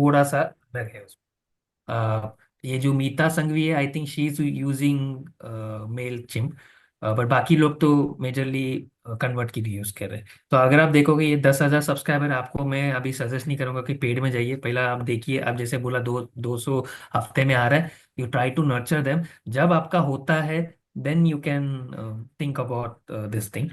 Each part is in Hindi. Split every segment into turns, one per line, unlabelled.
थोड़ा सा अलग है। अ, ये जो मीता संघवी है, I think she is using Mailchimp, but बाकी लोग तो मेजरली कन्वर्ट की भी यूज कर रहे हैं। तो अगर आप देखोगे ये 10,000 सब्सक्राइबर, आपको मैं अभी सजेस्ट नहीं करूंगा कि पेड में जाइए। पहला आप देखिए, आप जैसे बोला 200 हफ्ते में आ रहा है, you try to nurture them. जब आपका होता है then you can think about this thing.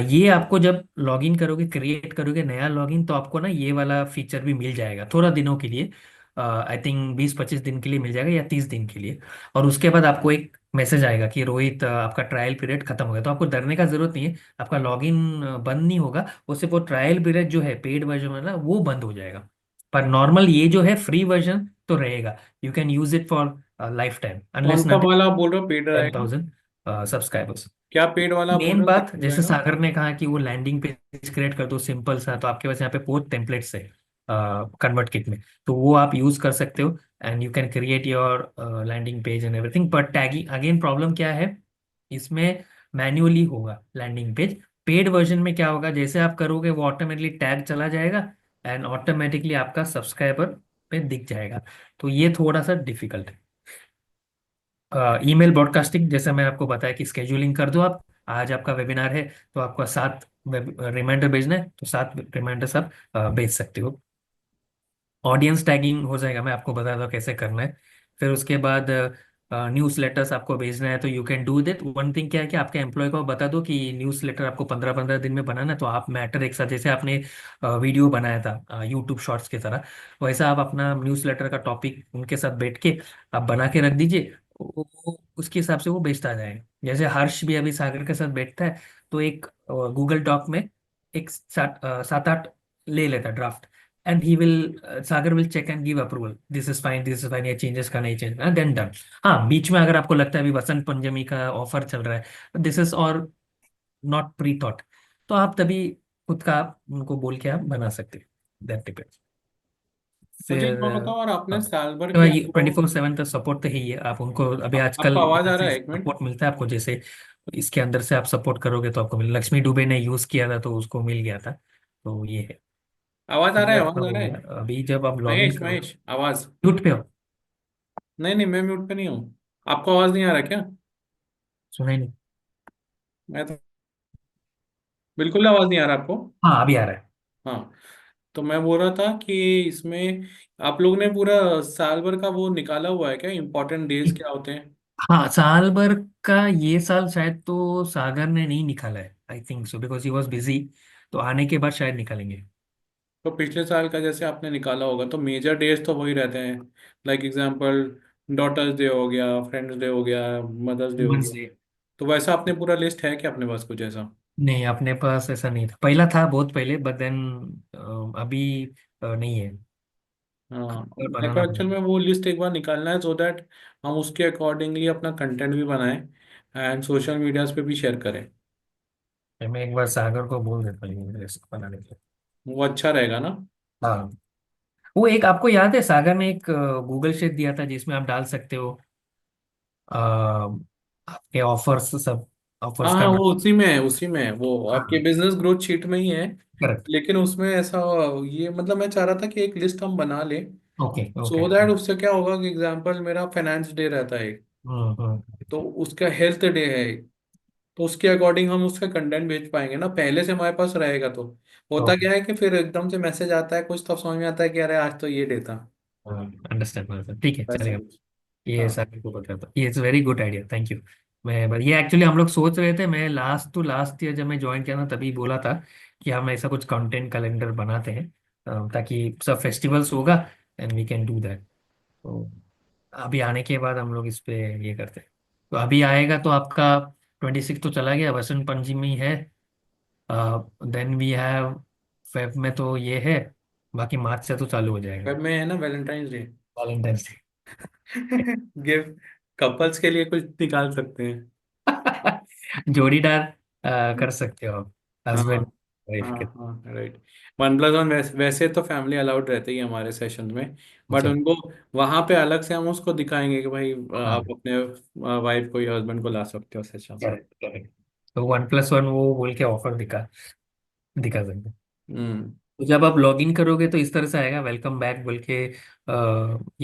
ये आपको जब लॉगिन करोगे, क्रिएट करोगे नया लॉगिन, तो आपको ना ये वाला फीचर भी मिल जाएगा थोड़ा दिनों के लिए। आई थिंक 20-25 दिन के लिए मिल जाएगा या 30 दिन के लिए। और उसके बाद आपको एक मैसेज आएगा कि रोहित, आपका ट्रायल पीरियड खत्म हो गया। तो आपको डरने का जरूरत नहीं है, आपका लॉगिन बंद नहीं होगा। वो सिर्फ वो ट्रायल पीरियड जो है पेड वर्जन वाला वो बंद हो जाएगा। पर नॉर्मल ये जो है फ्री वर्जन तो रहेगा। You can use it for life time
कौन
अनलेस
सा
नटिल
वाला आप बोल रहे हो पेड रहेगा?
10,000 सब्सक्राइबर्स।
क्या पेड वाला आप बोल
मेन
रहे हो
बात,
कितने
जैसे
रहेगा?
सागर ने कहा कि वो लैंडिंग पेज क्रिएट कर दो सिंपल सा, तो आपके पास यहाँ पे 4 टेम्पलेट्स है कन्वर्ट किट में। तो वो आप यूज कर सकते हो and you can create your landing page and everything. पर टैगिंग अगेन प्रॉब्लम क्या है इसमें, मैन्युअली होगा लैंडिंग पेज। पेड वर्जन में क्या होगा, जैसे आप करोगे वो ऑटोमेटिकली टैग चला जाएगा एंड ऑटोमेटिकली आपका सब्सक्राइबर पे दिख जाएगा। तो ये थोड़ा सा डिफिकल्ट है। ईमेल ब्रॉडकास्टिंग, जैसे मैं आपको बताया कि स्केड्यूलिंग कर दो आप। आज आपका वेबिनार है तो आपको 7 रिमाइंडर भेजना है, तो 7 रिमाइंडर्स आप भेज सकते हो। ऑडियंस टैगिंग हो जाएगा, मैं आपको बता दूँ कैसे करना है। फिर उसके बाद न्यूज़ लेटर्स आपको भेजना है, तो you can do that. One thing क्या है कि आपके एम्प्लॉय को बता दो कि न्यूज़ लेटर आपको 15-15 दिन में बनाना है। तो आप मैटर एक साथ, जैसे आपने वीडियो बनाया था यूट्यूब शॉर्ट्स की तरह, वैसा आप अपना न्यूज़ लेटर का टॉपिक उनके साथ बैठ के आप बना के रख दीजिए। उसके हिसाब से वो बेचता जाएगा। जैसे हर्ष भी अभी सागर के साथ बैठता है, तो एक गूगल डॉक में एक 7-8 ले लेता draft, and he will, Sagar will check and give approval, this is fine, this is fine, ये चेंजेस का नहीं चेंज, देन डन। हाँ, बीच में अगर आपको लगता है अभी वसंत पंचमी का ऑफर चल रहा है, दिस इज और नॉट प्री थॉट, तो आप तभी खुद का आप उनको बोल के आप बना सकते हैं। That depends.
मुझे
फिर
एक बात बताओ, और आपने
हाँ,
साल भर
तो
के
ये
अनुभव।
24/7 तक सपोर्ट तो है ही है। आप उनको अभी आजकल
आपका आवाज आ रहा
ऐसे
है? एक मिनट।
सपोर्ट मिलता है आपको, जैसे इसके अंदर से आप सपोर्ट करोगे तो आपको मिल, लक्ष्मी दुबे ने यूज किया था तो उसको मिल गया था। तो ये है।
आवाज आ रहा
ये
है?
आपका
आवाज आ
हो
रहा है?
गया। अभी जब आप लॉग इन
महेश,
करोगे,
महेश, आवाज।
म्यूट पे हो।
नहीं नहीं, मैं म्यूट पे नहीं हूँ। आपको आवाज नहीं आ रहा क्या?
सुनाई नहीं।
मैं तो बिल्कुल आवाज नहीं आ रहा आपको?
हाँ, अभी आ रहा है।
हाँ। तो मैं बोल रहा था कि इसमें आप लोग ने पूरा साल भर का वो निकाला हुआ है क्या? इंपॉर्टेंट डेज क्या होते हैं?
हाँ, साल भर का ये साल शायद तो सागर ने नहीं निकाला है, I think so, because he was busy. तो आने के बाद शायद निकालेंगे।
तो पिछले साल का जैसे आपने निकाला होगा तो मेजर डेज तो वही रहते हैं। लाइक एग्जांपल, डॉटर्स डे हो गया, फ्रेंड्स डे हो गया, मदर्स डे हो
वुमेन्स
गया।
डे।
तो वैसा आपने पूरा लिस्ट है क्या अपने पास कुछ ऐसा?
नहीं, अपने पास ऐसा नहीं था, पहला था बहुत पहले, बट देन अभी नहीं है।
हाँ,
अगर
मेरे को
बनाना
एक्चुअल में वो लिस्ट एक बार निकालना है, सो दैट हम उसके अकॉर्डिंगली अपना कंटेंट भी बनाएं एंड सोशल मीडियाज पे भी शेयर करें।
पड़ेगा, मैं एक बार सागर को बोल देता हूँ इसको बनाने के लिए।
वो अच्छा रहेगा ना?
हाँ, वो एक आपको याद है सागर ने एक गूगल शीट दिया था जिसमें आप डाल सकते हो आपके ऑफर्स सब,
हाँ
ऑफर्स का
हाँ,
नाम।
वो उसी में है, उसी में है, वो आपके
हाँ,
बिजनेस ग्रोथ शीट में ही है।
करेक्ट।
लेकिन उसमें ऐसा, ये मतलब मैं चाह रहा था कि एक लिस्ट हम बना लें,
ओके ओके।
सो दैट उससे क्या होगा कि एग्जांपल मेरा फाइनेंस डे रहता है,
हम्म।
तो उसका हेल्थ डे है, तो उसके अकॉर्डिंग हम उसका कंटेंट भेज पाएंगे ना, पहले से हमारे पास रहेगा तो। होता
ओके।
क्या है कि फिर एकदम से मैसेज आता है कुछ, तब समझ में आता है कि अरे आज तो ये डे था।
अंडरस्टैंड, ठीक है,
वैसा
चलेगा।
कुछ।
ये
हाँ
सागर को पता था, ये it's very good idea, thank you. मैं बस ये एक्चुअली हम लोग सोच रहे थे, मैं लास्ट टू लास्ट ईयर जब मैं ज्वाइन किया था तभी बोला था कि हम ऐसा कुछ कंटेंट कैलेंडर बनाते हैं, ताकि सब फेस्टिवल्स होगा and we can do that. तो अभी आने के बाद हम लोग इस पे ये करते हैं। तो अभी आएगा तो आपका 26 तो चला गया, वसंत पंचमी है। देन वी हैव फेब में तो ये है, बाकी मार्च से तो चालू हो जाएगा
वेब में है ना Valentine's day.
Valentine's
gift couples के लिए कुछ निकाल सकते हैं।
डे। जोड़ीदार कर सकते हो,
हाँ
हस्बैंड वाइफ
हाँ
के।
हाँ, राइट। 1+1 वैसे तो फैमिली अलाउड रहते ही है हमारे सेशन में, बट
अच्छा।
उनको वहां पे अलग से हम उसको दिखाएंगे कि भाई
हाँ,
आप अपने वाइफ को या हस्बैंड को ला सकते हो सेशन।
Correct correct. तो 1+1 वो बोल के ऑफर दिखा दिखा सकते हैं।
हम्म।
तो जब आप लॉग इन करोगे तो इस तरह से आएगा, वेलकम बैक बोल के।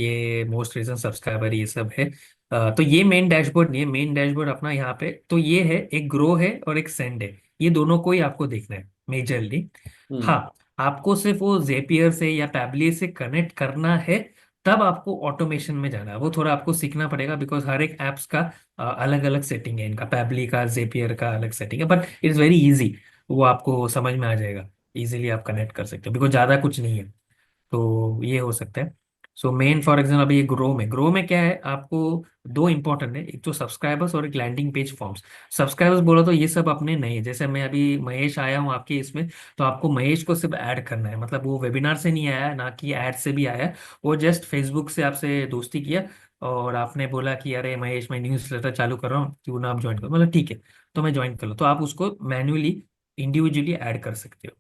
ये मोस्ट रिसेंट सब्सक्राइबर ये सब है। तो ये मेन डैशबोर्ड नहीं है, मेन डैशबोर्ड अपना यहाँ पे तो ये है, एक ग्रो है और एक सेंड है। ये दोनों को ही आपको देखना है मेजरली।
हम्म।
हाँ, आपको सिर्फ वो जेपियर से या पैबली से कनेक्ट करना है, तब आपको ऑटोमेशन में जाना है। वो थोड़ा आपको सीखना पड़ेगा, बिकॉज हर एक ऐप्स का अलग अलग सेटिंग है। इनका पैबली का, जेपियर का अलग सेटिंग है, बट इट्स वेरी इजी। वो आपको समझ में आ जाएगा, इजीली आप कनेक्ट कर सकते हो, बिकॉज ज़्यादा कुछ नहीं है। तो ये हो सकता है। सो मेन फॉर एग्जाम्पल अभी ये ग्रो में क्या है आपको, दो इंपॉर्टेंट है, एक तो सब्सक्राइबर्स और एक लैंडिंग पेज फॉर्म्स। सब्सक्राइबर्स बोलो तो ये सब अपने नहीं, जैसे मैं अभी महेश आया हूँ आपके इसमें, तो आपको महेश को सिर्फ ऐड करना है। मतलब वो वेबिनार से नहीं आया है, ना कि ऐड से भी आया है। वो जस्ट फेसबुक से आपसे दोस्ती किया, और आपने बोला कि अरे महेश, मैं न्यूज़ लेटर चालू कर रहा हूँ, क्यों ना आप ज्वाइन करो। मतलब ठीक है, तो मैं ज्वाइन कर लो, तो आप उसको मैन्युअली इंडिविजुअली ऐड कर सकते हो।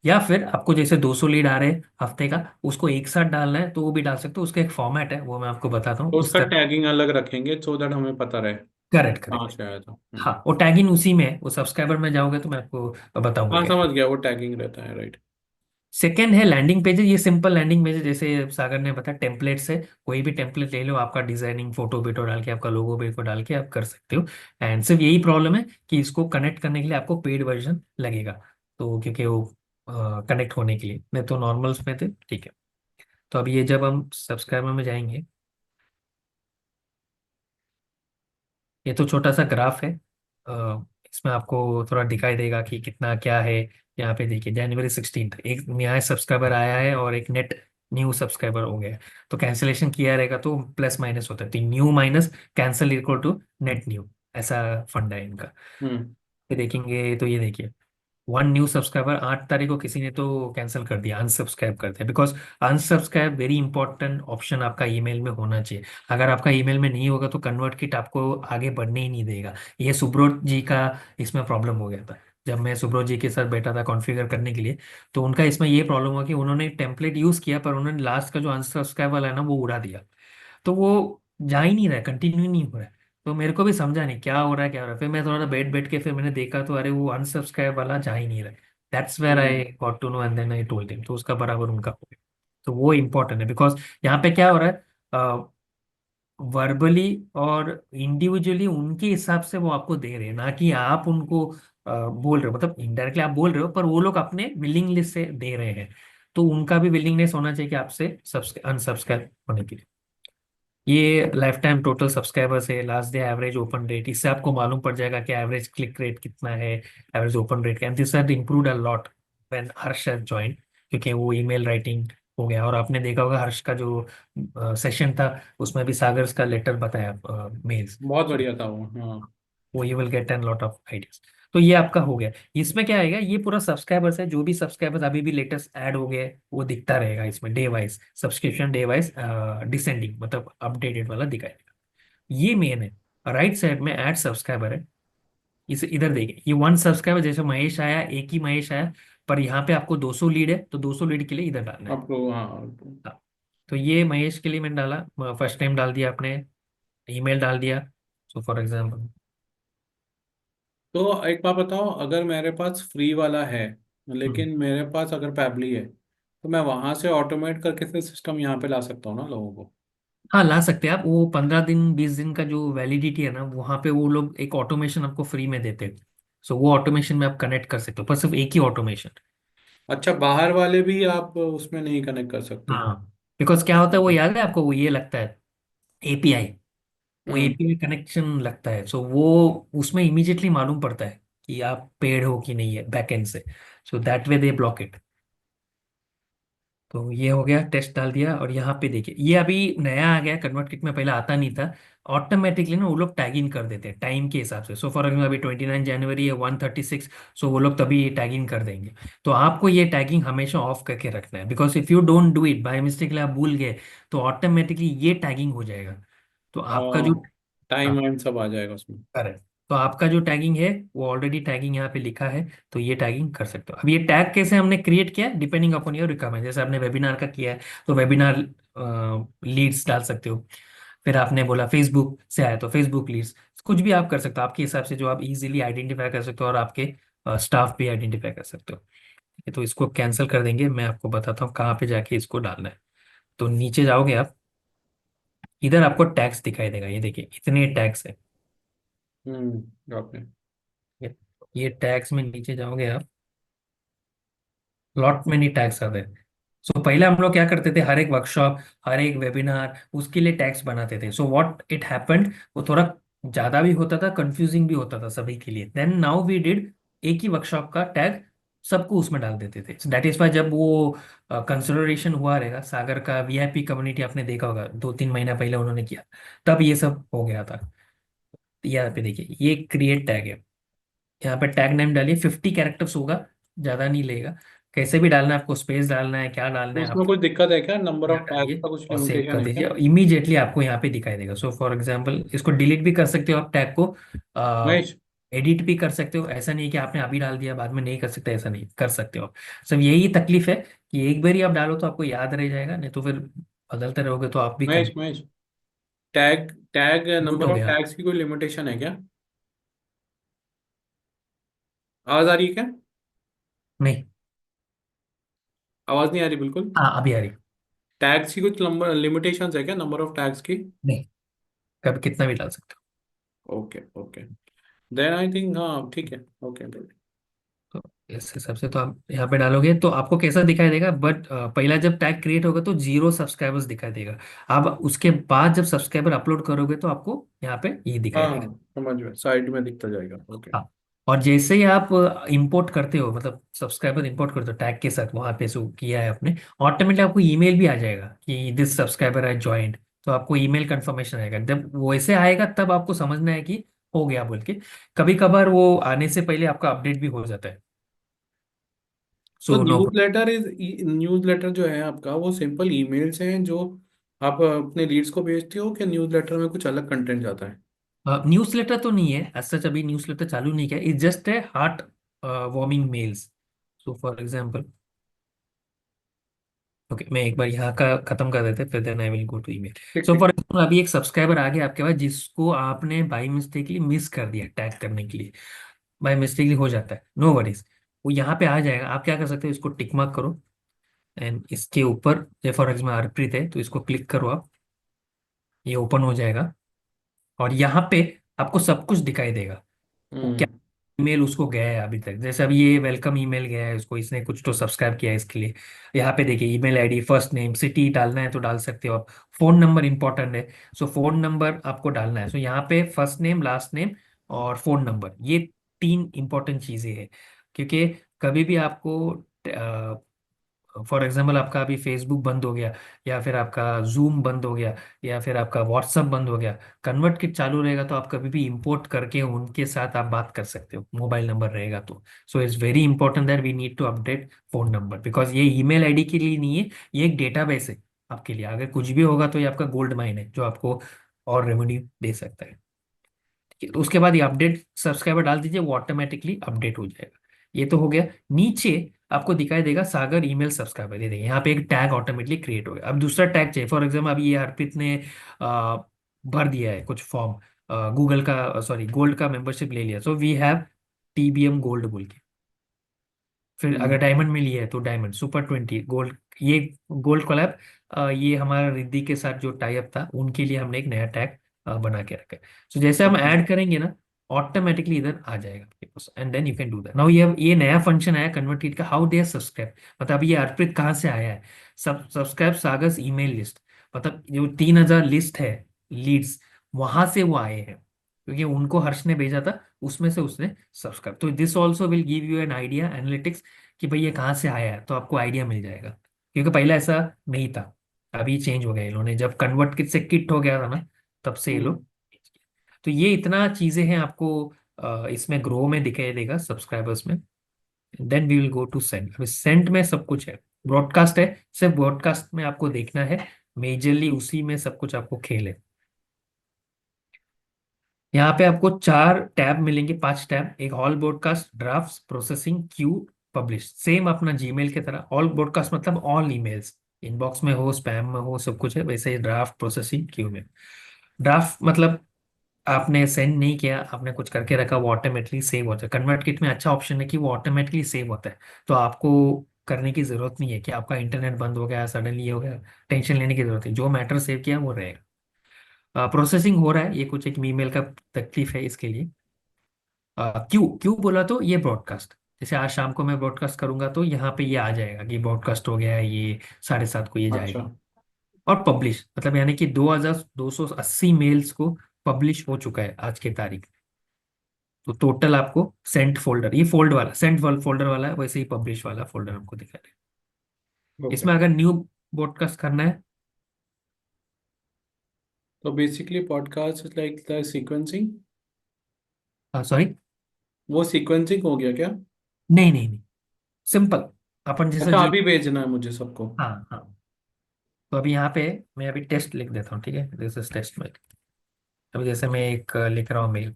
या फिर आपको जैसे 200 लीड आ रहे हैं हफ्ते का, उसको एक साथ डालना है तो वो भी डाल सकते हो। उसका एक फॉर्मेट है, वो मैं आपको बताता हूँ
तो
इस
उसका
तरह।
टैगिंग अलग रखेंगे सो दैट हमें पता रहे
करेक्ट
कहाँ
करेक्ट।
से आया था।
हाँ, वो टैगिंग उसी में है, वो सब्सक्राइबर में जाओगे तो मैं आपको बताऊंगा
हाँ
क्या।
समझ गया, वो टैगिंग रहता है, राइट।
सेकेंड है लैंडिंग पेजेस। ये सिंपल लैंडिंग पेजेस, जैसे सागर ने बताया, टेम्पलेट्स है। कोई भी टेम्पलेट ले लो, आपका डिजाइनिंग फोटो बीटो डाल के, आपका लोगो बीटो डाल के आप कर सकते हो। एंड सिर्फ यही प्रॉब्लम है कि इसको कनेक्ट करने के लिए आपको पेड वर्जन लगेगा, तो क्योंकि वो कनेक्ट होने के लिए, नहीं तो नॉर्मल्स में थे ठीक है। तो अब ये जब हम सब्सक्राइबर में जाएंगे, ये तो छोटा सा ग्राफ है। इसमें आपको थोड़ा दिखाई देगा कि कितना क्या है। यहाँ पे देखिए, जनवरी 16 एक नया सब्सक्राइबर आया है और एक नेट न्यू सब्सक्राइबर हो गया है। तो कैंसिलेशन किया रहेगा तो प्लस माइनस होता है, तो new minus cancel equal to net new, ऐसा फंडा है इनका।
हम्म।
ये देखेंगे तो ये देखिए, 1 न्यू सब्सक्राइबर 8 तारीख को किसी ने तो कैंसिल कर दिया, अनसब्सक्राइब कर दिया। Because unsubscribe very important option आपका ईमेल में होना चाहिए। अगर आपका ईमेल में नहीं होगा तो कन्वर्ट किट आपको आगे बढ़ने ही नहीं देगा। ये सुब्रोत जी का इसमें प्रॉब्लम हो गया था। जब मैं सुब्रोत जी के साथ बैठा था कॉन्फ़िगर करने के लिए, तो उनका इसमें ये प्रॉब्लम हुआ कि उन्होंने टेम्पलेट यूज़ किया, पर उन्होंने लास्ट का जो अनसब्सक्राइब वाला है ना, वो उड़ा दिया। तो वो जा ही नहीं रहा है, कंटिन्यू ही नहीं हो रहा है। तो मेरे को भी समझा नहीं क्या हो रहा है क्या हो रहा है। फिर मैं थोड़ा सा बैठ बैठ के फिर मैंने देखा, तो अरे वो अनसब्सक्राइब वाला जा ही नहीं रहा है। That's where I
hmm.
Got to know, and then I told him, तो उसका बराबर उनका हो गया। तो वो इम्पोर्टेंट है, बिकॉज यहाँ पे क्या हो रहा है, वर्बली और इंडिविजुअली उनके हिसाब से वो आपको दे रहे हैं, ना कि आप उनको बोल रहे हो। मतलब इनडायरेक्टली आप बोल रहे हो, पर वो लोग अपने विलिंगनेस से दे रहे हैं। तो उनका भी विलिंगनेस होना चाहिए कि आपसे अनसब्सक्राइब होने के लिए। ये लाइफ टाइम टोटल सब्सक्राइबर्स है, last day average open rate, इससे आपको मालूम पड़ जाएगा कि एवरेज क्लिक रेट कितना है, average open rate, and this had improved a lot when Harsh has join, क्योंकि वो ईमेल राइटिंग हो गया। और आपने देखा होगा हर्ष का जो सेशन था, उसमें भी सागर्स का लेटर बताया, मेल्स।
बहुत बढ़िया था वो, हाँ।
वो you will get an lot of ideas. तो ये आपका हो गया। इसमें क्या आएगा, ये पूरा सब्सक्राइबर्स है, जो भी सब्सक्राइबर्स अभी भी लेटेस्ट ऐड हो गए वो दिखता रहेगा इसमें, day wise subscription, day wise descending, मतलब अपडेटेड वाला दिखाएगा। ये मेन है। राइट साइड में ऐड सब्सक्राइबर है। इसे इधर देखिए, ये 1 सब्सक्राइबर, जैसे महेश आया, एक ही महेश आया, पर यहाँ पे आपको 200 लीड है, तो 200 लीड के लिए इधर डालना है।
आपको, हाँ।
हाँ, तो ये महेश के लिए मैंने डाला, फर्स्ट टाइम डाल दिया आपने, ईमेल डाल दिया। सो फॉर एग्जाम्पल,
तो एक बात बताओ, अगर मेरे पास फ्री वाला है लेकिन मेरे पास अगर पैबली है, तो मैं वहां से ऑटोमेट करके फिर सिस्टम यहाँ पे ला सकता हूँ ना लोगों को?
हाँ ला सकते हैं आप। वो 15 दिन 20 दिन का जो वैलिडिटी है ना, वहाँ पे वो लोग एक ऑटोमेशन आपको फ्री में देते हैं। सो वो ऑटोमेशन में आप कनेक्ट कर सकते हो, पर सिर्फ एक ही ऑटोमेशन।
अच्छा, बाहर वाले भी आप उसमें नहीं कनेक्ट कर सकते?
हाँ, बिकॉज क्या होता है, वो याद है आपको, वो ये लगता है एपीआई, वो
हम्म।
एपीआई कनेक्शन लगता है। सो वो उसमें इमीडिएटली मालूम पड़ता है कि आप पेड हो कि नहीं है बैकएंड से। So that way they block it. तो ये हो गया, टेस्ट डाल दिया, और यहाँ पे देखिए ये अभी नया आ गया कन्वर्ट किट में, पहले आता नहीं था। ऑटोमेटिकली ना वो लोग टैगिंग कर देते हैं टाइम के हिसाब से। सो फॉर एग्जाम्पल अभी 29 जनवरी है, 136, सो वो लोग तभी ये टैगिंग कर देंगे। तो आपको ये टैगिंग हमेशा ऑफ करके रखना है, because if you don't do it by mistakenly, आप भूल गए, तो ऑटोमेटिकली ये टैगिंग हो जाएगा। तो आपका जो,
और टाइम
हाँ,
वाइम सब आ जाएगा उसमें?
करेक्ट। तो आपका जो टैगिंग है वो ऑलरेडी टैगिंग यहाँ पे लिखा है, तो ये टैगिंग कर सकते हो। अब ये टैग कैसे हमने क्रिएट किया, डिपेंडिंग अपॉन योर रिक्वायरमेंट। जैसे आपने वेबिनार का किया है, तो वेबिनार लीड्स डाल सकते हो। फिर आपने बोला फेसबुक से आया, तो फेसबुक लीड्स, कुछ भी आप कर सकते हो आपके हिसाब से, जो आप इजीली आइडेंटिफाई कर सकते हो, और आपके स्टाफ भी आइडेंटिफाई कर सकते हो। तो इसको कैंसिल कर देंगे, मैं आपको बताता हूँ कहाँ पे जाके इसको डालना है। तो नीचे जाओगे आप, इधर आपको टैग्स दिखाई देगा, ये देखिए इतने टैग्स है।
ओके।
ये टैग्स में नीचे जाओगे आप, लॉट मेनी टैग्स आते हैं। सो पहले हम लोग क्या करते थे, हर एक वर्कशॉप, हर एक वेबिनार उसके लिए टैग्स बनाते थे। सो व्हाट इट हैपेंड, वो थोड़ा ज्यादा भी होता था, कंफ्यूजिंग भी होता था सभी के लिए। देन नाउ वी डिड, एक ही वर्कशॉप का टैग सबको उसमें डाल देते थे। दैट इज वाई जब वो कंसिडरेशन हुआ रहेगा, सागर का वीआईपी कम्युनिटी आपने देखा होगा 2-3 महीना पहले उन्होंने किया, तब ये सब हो गया था। यहाँ पे देखिए ये क्रिएट टैग है, यहाँ पे टैग नेम डालिए, 50 कैरेक्टर्स होगा, ज्यादा नहीं लेगा। कैसे भी डालना है आपको, स्पेस डालना है, क्या डालना
तो
है
उसमें
आप
कोई दिक्कत है क्या, नंबर
यहाँ
ऑफ टैग्स
डालिए
का कुछ
और सेव
लिमिटेशन
कर
है क्या?
दीजिए, इमीडिएटली आपको यहाँ पे दिखाई देगा। सो फॉर एग्जांपल इसको डिलीट भी कर सकते हो आप टैग को,
महेश।
एडिट भी कर सकते हो। ऐसा नहीं है कि आपने अभी डाल दिया बाद में नहीं कर सकते, ऐसा नहीं कर सकते हो आप। सब यही तकलीफ है कि एक बार ही आप डालो तो आपको याद रह जाएगा, नहीं तो फिर बदलते रहोगे तो आप भी
Mahesh, tag tag
mute
number
हो
ऑफ
गया।
टैग्स की कोई लिमिटेशन है क्या? आवाज आ रही है क्या?
नहीं।
आवाज नहीं आ रही बिल्कुल।
हाँ अभी आ रही।
टैग्स की कुछ नंबर लिमिटेशंस है क्या, नंबर ऑफ टैग्स की?
नहीं, कब कितना भी डाल सकते
okay okay. Then I think हाँ ठीक है। ओके।
हो। तो इस हिसाब से तो आप यहाँ पे डालोगे तो आपको कैसा दिखाई देगा, बट पहला जब टैग क्रिएट होगा तो 0 सब्सक्राइबर्स दिखाई देगा। आप उसके बाद जब सब्सक्राइबर अपलोड करोगे तो आपको यहाँ पे ये दिखाई
हाँ
देगा।
समझ गया, साइड में दिखता जाएगा। ओके।
हाँ। और जैसे ही आप इंपोर्ट करते हो, मतलब सब्सक्राइबर इंपोर्ट करते हो टैग के साथ, वहां पे सो किया है आपने, ऑटोमेटिकली आपको ईमेल भी आ जाएगा कि दिस सब्सक्राइबर है ज्वाइंट। तो आपको ईमेल कंफर्मेशन आएगा, जब वैसे आएगा तब आपको समझना है कि हो गया बोल के। कभी कभार वो आने से पहले आपका अपडेट भी हो जाता है।
तो
सो नो।
न्यूज़ लेटर जो है आपका, वो सिंपल ईमेल्स हैं जो आप अपने लीड्स को भेजते हो, कि न्यूज़ लेटर में कुछ अलग कंटेंट जाता है?
न्यूज़ लेटर तो नहीं है, एज सच अभी न्यूज़ लेटर चालू नहीं किया, इट जस्ट है heart warming mails. So for example, okay मैं एक बार यहाँ का खत्म कर देते फिर then I will go to email.
ठीक
सो
ठीक।
फॉर एग्जांपल अभी एक सब्सक्राइबर आ गया आपके पास जिसको आपने बाई मिस्टेकली मिस कर दिया टैग करने के लिए। बाई मिस्टेकली हो जाता है, नो वरीज। वो यहाँ पे आ जाएगा, आप क्या कर सकते हो, इसको टिक मार्क करो एंड इसके ऊपर, फॉर एग्जाम्पल हरप्रीत है तो इसको क्लिक करो आप, ये ओपन हो जाएगा। और यहाँ पे आपको सब कुछ दिखाई देगा, वो क्या
हम्म
ईमेल उसको गया है अभी तक। जैसे अभी ये वेलकम ईमेल गया है उसको, इसने कुछ तो सब्सक्राइब किया है इसके लिए। यहाँ पे देखिए email ID, first name, city डालना है तो डाल सकते हो आप। फोन नंबर इंपॉर्टेंट है, सो फोन नंबर आपको डालना है। सो यहाँ पे फर्स्ट नेम, लास्ट नेम और फोन नंबर, ये 3 इंपॉर्टेंट चीजें हैं। क्योंकि कभी भी आपको, फॉर एग्जाम्पल आपका अभी फेसबुक बंद हो गया, या फिर आपका जूम बंद हो गया, या फिर आपका व्हाट्सअप बंद हो गया, कन्वर्ट किट चालू रहेगा तो आप कभी भी इंपोर्ट करके उनके साथ आप बात कर सकते हो, मोबाइल नंबर रहेगा तो। So it's very important that we need to update phone number, because ये ईमेल आईडी के लिए नहीं है, ये एक डेटाबेस है आपके लिए। अगर कुछ भी होगा तो ये आपका गोल्ड माइन है जो आपको और रेवेन्यू दे सकता है। ठीक है, तो उसके बाद ये अपडेट सब्सक्राइबर डाल दीजिए, वो ऑटोमेटिकली अपडेट हो जाएगा। ये तो हो गया। नीचे आपको दिखाई देगा सागर ईमेल सब्सक्राइबर, ये देखिए यहाँ पे एक टैग ऑटोमेटिकली क्रिएट हो गया। अब दूसरा टैग चाहिए, फॉर एग्जाम्पल अभी ये हरप्रीत ने आ, भर दिया है कुछ फॉर्म, गूगल का सॉरी गोल्ड का मेंबरशिप ले लिया, so we have TBM gold बोल के। फिर अगर
हम्म
डायमंड में लिया है तो डायमंड सुपर 20 गोल्ड, ये गोल्ड कोलैब, ये हमारा रिद्धि के साथ जो टाई अप था उनके लिए हमने एक नया टैग बना के रखा है। सो जैसे हम
ओके।
ऐड करेंगे ना, ऑटोमेटिकली इधर आ जाएगा आपके पास, and then you can do that. Now ये नया फंक्शन आया कन्वर्टेड का, हाउ दे सब्सक्राइब, मतलब अभी ये अर्पित कहाँ से आया है, सब्सक्राइब सागर्स ईमेल लिस्ट, मतलब जो 3,000 लिस्ट है लीड्स, वहां से वो आए हैं क्योंकि उनको हर्ष ने भेजा था, उसमें से उसने सब्सक्राइब। तो this also will give you an idea analytics कि भाई ये कहाँ से आया है, तो आपको आइडिया मिल जाएगा। क्योंकि पहले ऐसा नहीं था, अभी चेंज हो गया इन्होंने, जब कन्वर्ट किट से किट हो गया था ना, तब से ये
हम्म
लोग। तो ये इतना चीजें हैं आपको इसमें ग्रो में दिखाई देगा सब्सक्राइबर्स में। Then we will go to send. अभी सेंड में सब कुछ है, ब्रॉडकास्ट है, सिर्फ ब्रॉडकास्ट में आपको देखना है, मेजरली उसी में सब कुछ आपको खेल है। यहाँ पे आपको 4 टैब मिलेंगे, 5 टैब, एक all broadcast, draft, processing, Q, publish, same अपना जीमेल की तरह। ऑल ब्रॉडकास्ट मतलब ऑल ईमेल्स, इनबॉक्स में हो, स्पैम में हो, सब कुछ है। वैसे ही ड्राफ्ट, प्रोसेसिंग, क्यू में। ड्राफ्ट मतलब आपने सेंड नहीं किया, आपने कुछ करके रखा, वो ऑटोमेटिकली सेव होता है। कन्वर्ट किट में अच्छा ऑप्शन है कि वो ऑटोमेटिकली सेव होता है। तो आपको करने की जरूरत नहीं है कि आपका इंटरनेट बंद हो गया सडनली, ये हो गया, टेंशन लेने की जरूरत है। जो मैटर सेव किया वो रहेगा। प्रोसेसिंग हो रहा है, ये कुछ एक ईमेल का तकलीफ है इसके लिए। क्यों क्यों बोला, तो ये ब्रॉडकास्ट, जैसे आज शाम को मैं ब्रॉडकास्ट करूंगा तो यहाँ पे ये आ जाएगा कि ब्रॉडकास्ट हो गया है, ये 7:30 को ये
अच्छा।
जाएगा। और पब्लिश मतलब यानी कि 2280 मेल्स को पब्लिश हो चुका है आज की तारीख। तो टोटल आपको सेंट फोल्डर, ये फोल्ड वाला सेंट फोल्डर वाला है, वैसे ही पब्लिश वाला फोल्डर हमको दिखा रहे हैं।
ओके।
इसमें अगर न्यू ब्रॉडकास्ट करना है।
तो basically podcast is like the sequencing.
Sorry,
वो सीक्वेंसिंग हो गया क्या?
नहीं नहीं नहीं, सिंपल, अपन जैसा
अच्छा,
जी।
अभी भेजना है मुझे सबको?
हाँ हाँ। तो अभी यहाँ पे मैं अभी टेस्ट लिख देता हूँ, ठीक है, दिस इज टेस्ट मेल। अभी जैसे मैं एक लिख रहा हूँ मेल,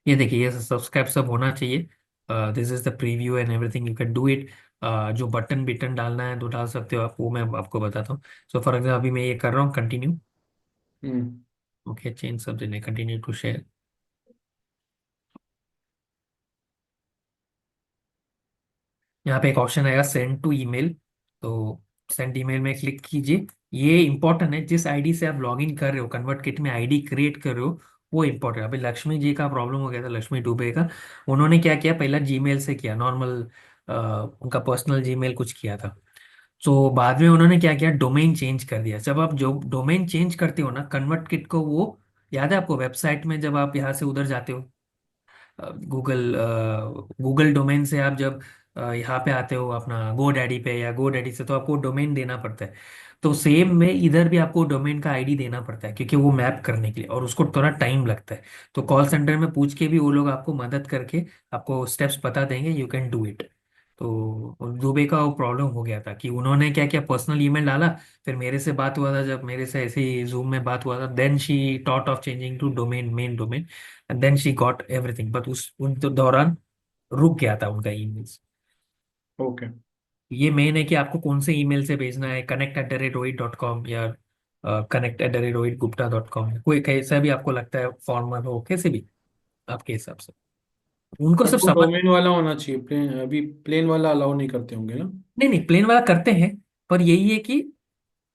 ये देखिए, ये सब्सक्राइब सब होना चाहिए। This is the preview and everything, you can do it. जो बटन बिटन डालना है तो डाल सकते हो आप, वो मैं आपको बताता हूँ। सो फॉर एग्जाम्पल अभी मैं ये कर रहा हूँ, continue.
Hmm.
Okay, change subject, continue to share. यहाँ पे एक ऑप्शन आएगा सेंड टू ईमेल। तो सेंड ईमेल में क्लिक कीजिए। ये इंपॉर्टेंट है, जिस आईडी से आप लॉग इन कर रहे हो, कन्वर्ट किट में आईडी क्रिएट कर रहे हो, वो इंपॉर्टेंट है। अभी लक्ष्मी जी का प्रॉब्लम हो गया था, लक्ष्मी दुबे का। उन्होंने क्या किया, पहला जीमेल से किया नॉर्मल, उनका पर्सनल जीमेल कुछ किया था। तो बाद में उन्होंने क्या किया, डोमेन चेंज कर दिया। जब आप जो डोमेन चेंज करते हो ना कन्वर्ट किट को, वो याद है आपको वेबसाइट में जब आप यहाँ से उधर जाते हो, गूगल गूगल डोमेन से आप जब यहाँ पे आते हो अपना गो डैडी पे या गो डैडी से, तो आपको डोमेन देना पड़ता है। तो सेम में इधर भी आपको डोमेन का आईडी देना पड़ता है, क्योंकि वो मैप करने के लिए, और उसको थोड़ा टाइम लगता है। तो कॉल सेंटर में पूछ के भी वो लोग आपको मदद करके आपको स्टेप्स बता देंगे, यू कैन डू इट। तो दुबे का वो प्रॉब्लम हो गया था कि उन्होंने क्या किया, पर्सनल ईमेल डाला। फिर मेरे से बात हुआ था, जब मेरे से ऐसे ही जूम में बात हुआ था, then she thought of changing to domain, main domain, and then she got everything. But उन तो दौरान रुक गया था उनका ईमेल्स।
ओके।
ये मेन है कि आपको कौन से ईमेल से भेजना है, connect@rohit.com या connect@rohitgupta.com, कोई कैसा भी आपको लगता है फॉर्मल हो, कैसे भी आपके हिसाब से, उनको
बट
सिर्फ
वो
समझ।
डोमेन वाला होना चाहिए, प्लेन अभी प्लेन वाला अलाउ नहीं करते होंगे ना?
नहीं नहीं, प्लेन वाला करते हैं, पर यही है कि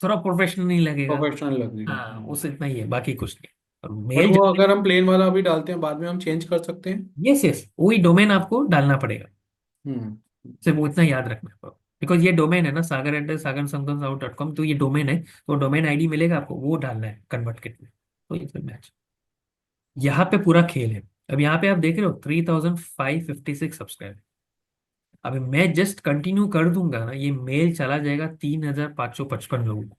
थोड़ा प्रोफेशनल नहीं लगेगा।
प्रोफेशनल लगेगा।
हाँ, उस इतना ही है, बाकी कुछ नहीं। और
बट
मेल
वो
जाने,
अगर हम प्लेन वाला अभी डालते हैं बाद में हम चेंज कर सकते हैं?
यस यस, वही डोमेन आपको डालना पड़ेगा।
हम्म।
सिर्फ वो इतना याद रखना है, बिकॉज ये डोमेन है ना, sagar@sagarsamsung.com, तो ये डोमेन है, तो डोमेन आईडी मिलेगा आपको, वो डालना है कन्वर्ट किट में। तो ये फिर मैच, यहाँ पे पूरा खेल है। अब यहाँ पे आप देख रहे हो 3556 सब्सक्राइबर। अभी मैं जस्ट कंटिन्यू कर दूंगा ना, ये मेल चला जाएगा 3555 लोगों को।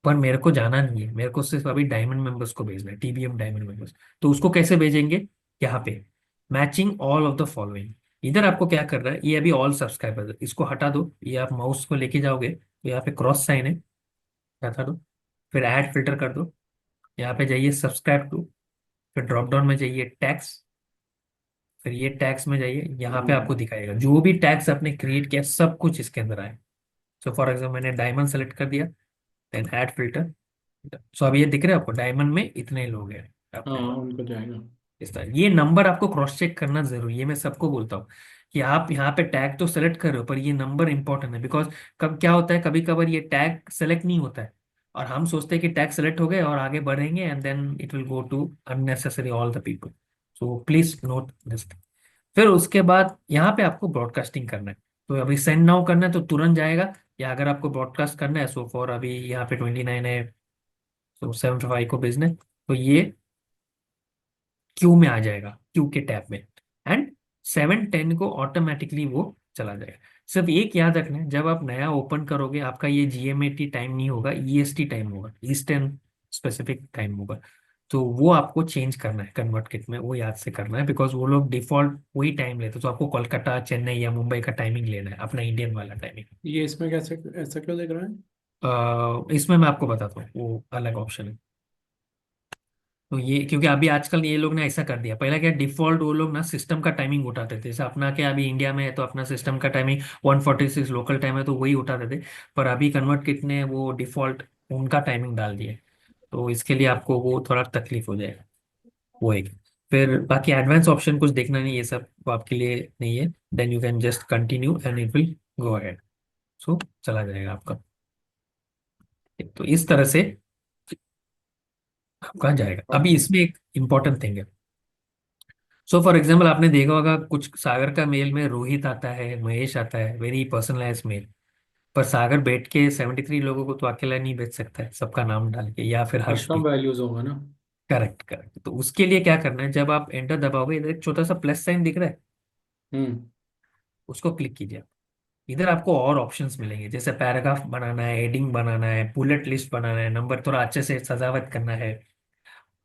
पर मेरे को जाना नहीं है, मेरे को सिर्फ अभी डायमंड मेंबर्स को भेजना है, टीबीएम डायमंड मेंबर्स। तो उसको कैसे भेजेंगे, यहाँ पे matching all of the following. इधर आपको क्या करना है, ये अभी ऑल सब्सक्राइबर, इसको हटा दो, ये आप माउस को लेके जाओगे तो यहाँ पे क्रॉस साइन है, हटा दो। फिर ऐड फिल्टर कर दो, यहाँ पे जाइए सब्सक्राइब टू, फिर ड्रॉप डाउन में जाइए टैक्स, फिर ये टैक्स में जाइए, यहाँ पे
हम्म।
आपको दिखाएगा जो भी टैक्स आपने क्रिएट किया सब कुछ इसके अंदर आए। सो फॉर एग्जाम्पल मैंने डायमंड सेलेक्ट कर दिया, देन ऐड फिल्टर। सो अब ये दिख रहा है आपको, डायमंड में इतने लोग हैं
हाँ,
अपने।
उनको जाएगा।
इस तरह ये नंबर आपको क्रॉस चेक करना जरूरी है, मैं सबको बोलता हूँ कि आप यहाँ पे टैग तो सेलेक्ट कर रहे हो, पर ये नंबर इंपॉर्टेंट है। बिकॉज कब क्या होता है, कभी कभार ये टैग सेलेक्ट नहीं होता है, और हम सोचते हैं कि टैग सेलेक्ट हो गए और आगे बढ़ेंगे, and then it will go to unnecessary all the people. So please note this. फिर उसके बाद यहाँ पे आपको ब्रॉडकास्टिंग करना है। तो अभी सेंड नाउ करना है तो तुरंत जाएगा, या अगर आपको ब्रॉडकास्ट करना है, सो फॉर अभी यहाँ पे 29 है, तो 75 को भेजना है, तो ये क्यू में आ जाएगा, क्यू के टैब में। एंड 7:10 को ऑटोमेटिकली वो चला जाएगा। सिर्फ एक याद रखना है, जब आप नया ओपन करोगे आपका ये जीएमएटी टाइम नहीं होगा, ईएसटी टाइम होगा, ईस्टर्न स्पेसिफिक टाइम होगा। तो वो आपको चेंज करना है कन्वर्ट किट में, वो याद से करना है, बिकॉज वो लोग डिफॉल्ट वही टाइम लेते हैं। तो आपको कोलकाता, चेन्नई या मुंबई का टाइमिंग लेना है, अपना इंडियन वाला टाइमिंग।
ये इसमें कैसे, ऐसा क्यों दिख रहा है?
इसमें मैं आपको बताता हूँ, वो अलग ऑप्शन है। तो ये क्योंकि अभी आजकल ये लोग ने ऐसा कर दिया, पहले क्या डिफॉल्ट वो लोग ना सिस्टम का टाइमिंग उठाते थे, जैसे अपना क्या अभी इंडिया में है तो अपना सिस्टम का टाइमिंग 146 लोकल टाइम है तो वही उठाते थे। पर अभी कन्वर्ट किट ने वो डिफॉल्ट उनका टाइमिंग डाल दिया है। तो इसके लिए आपको वो थोड़ा तकलीफ हो जाएगा। वो एक। फिर बाकी एडवांस ऑप्शन कुछ देखना नहीं, ये सब वो आपके लिए नहीं है। Then you can just continue and it will go ahead. So चला जाएगा आपका। तो इस तरह से आपका जाएगा। अभी
ओके।
इसमें एक इंपॉर्टेंट थिंग है। सो फॉर एग्जाम्पल आपने देखा होगा कुछ सागर का मेल में रोहित आता है, महेश आता है, वेरी पर्सनलाइज मेल। पर सागर बैठ के 73 लोगों को तो अकेला नहीं भेज सकता है सबका नाम डाल के, या फिर हर्ष
कस्टम
भी।
वैल्यूज होगा ना।
Correct correct. तो उसके लिए क्या करना है, जब आप एंटर दबाओगे इधर एक छोटा सा प्लस साइन दिख रहा है,
हम्म।
उसको क्लिक कीजिए। इधर आपको और ऑप्शंस मिलेंगे, जैसे पैराग्राफ बनाना है, हेडिंग बनाना है, बुलेट लिस्ट बनाना है, नंबर थोड़ा अच्छे से सजावट करना है,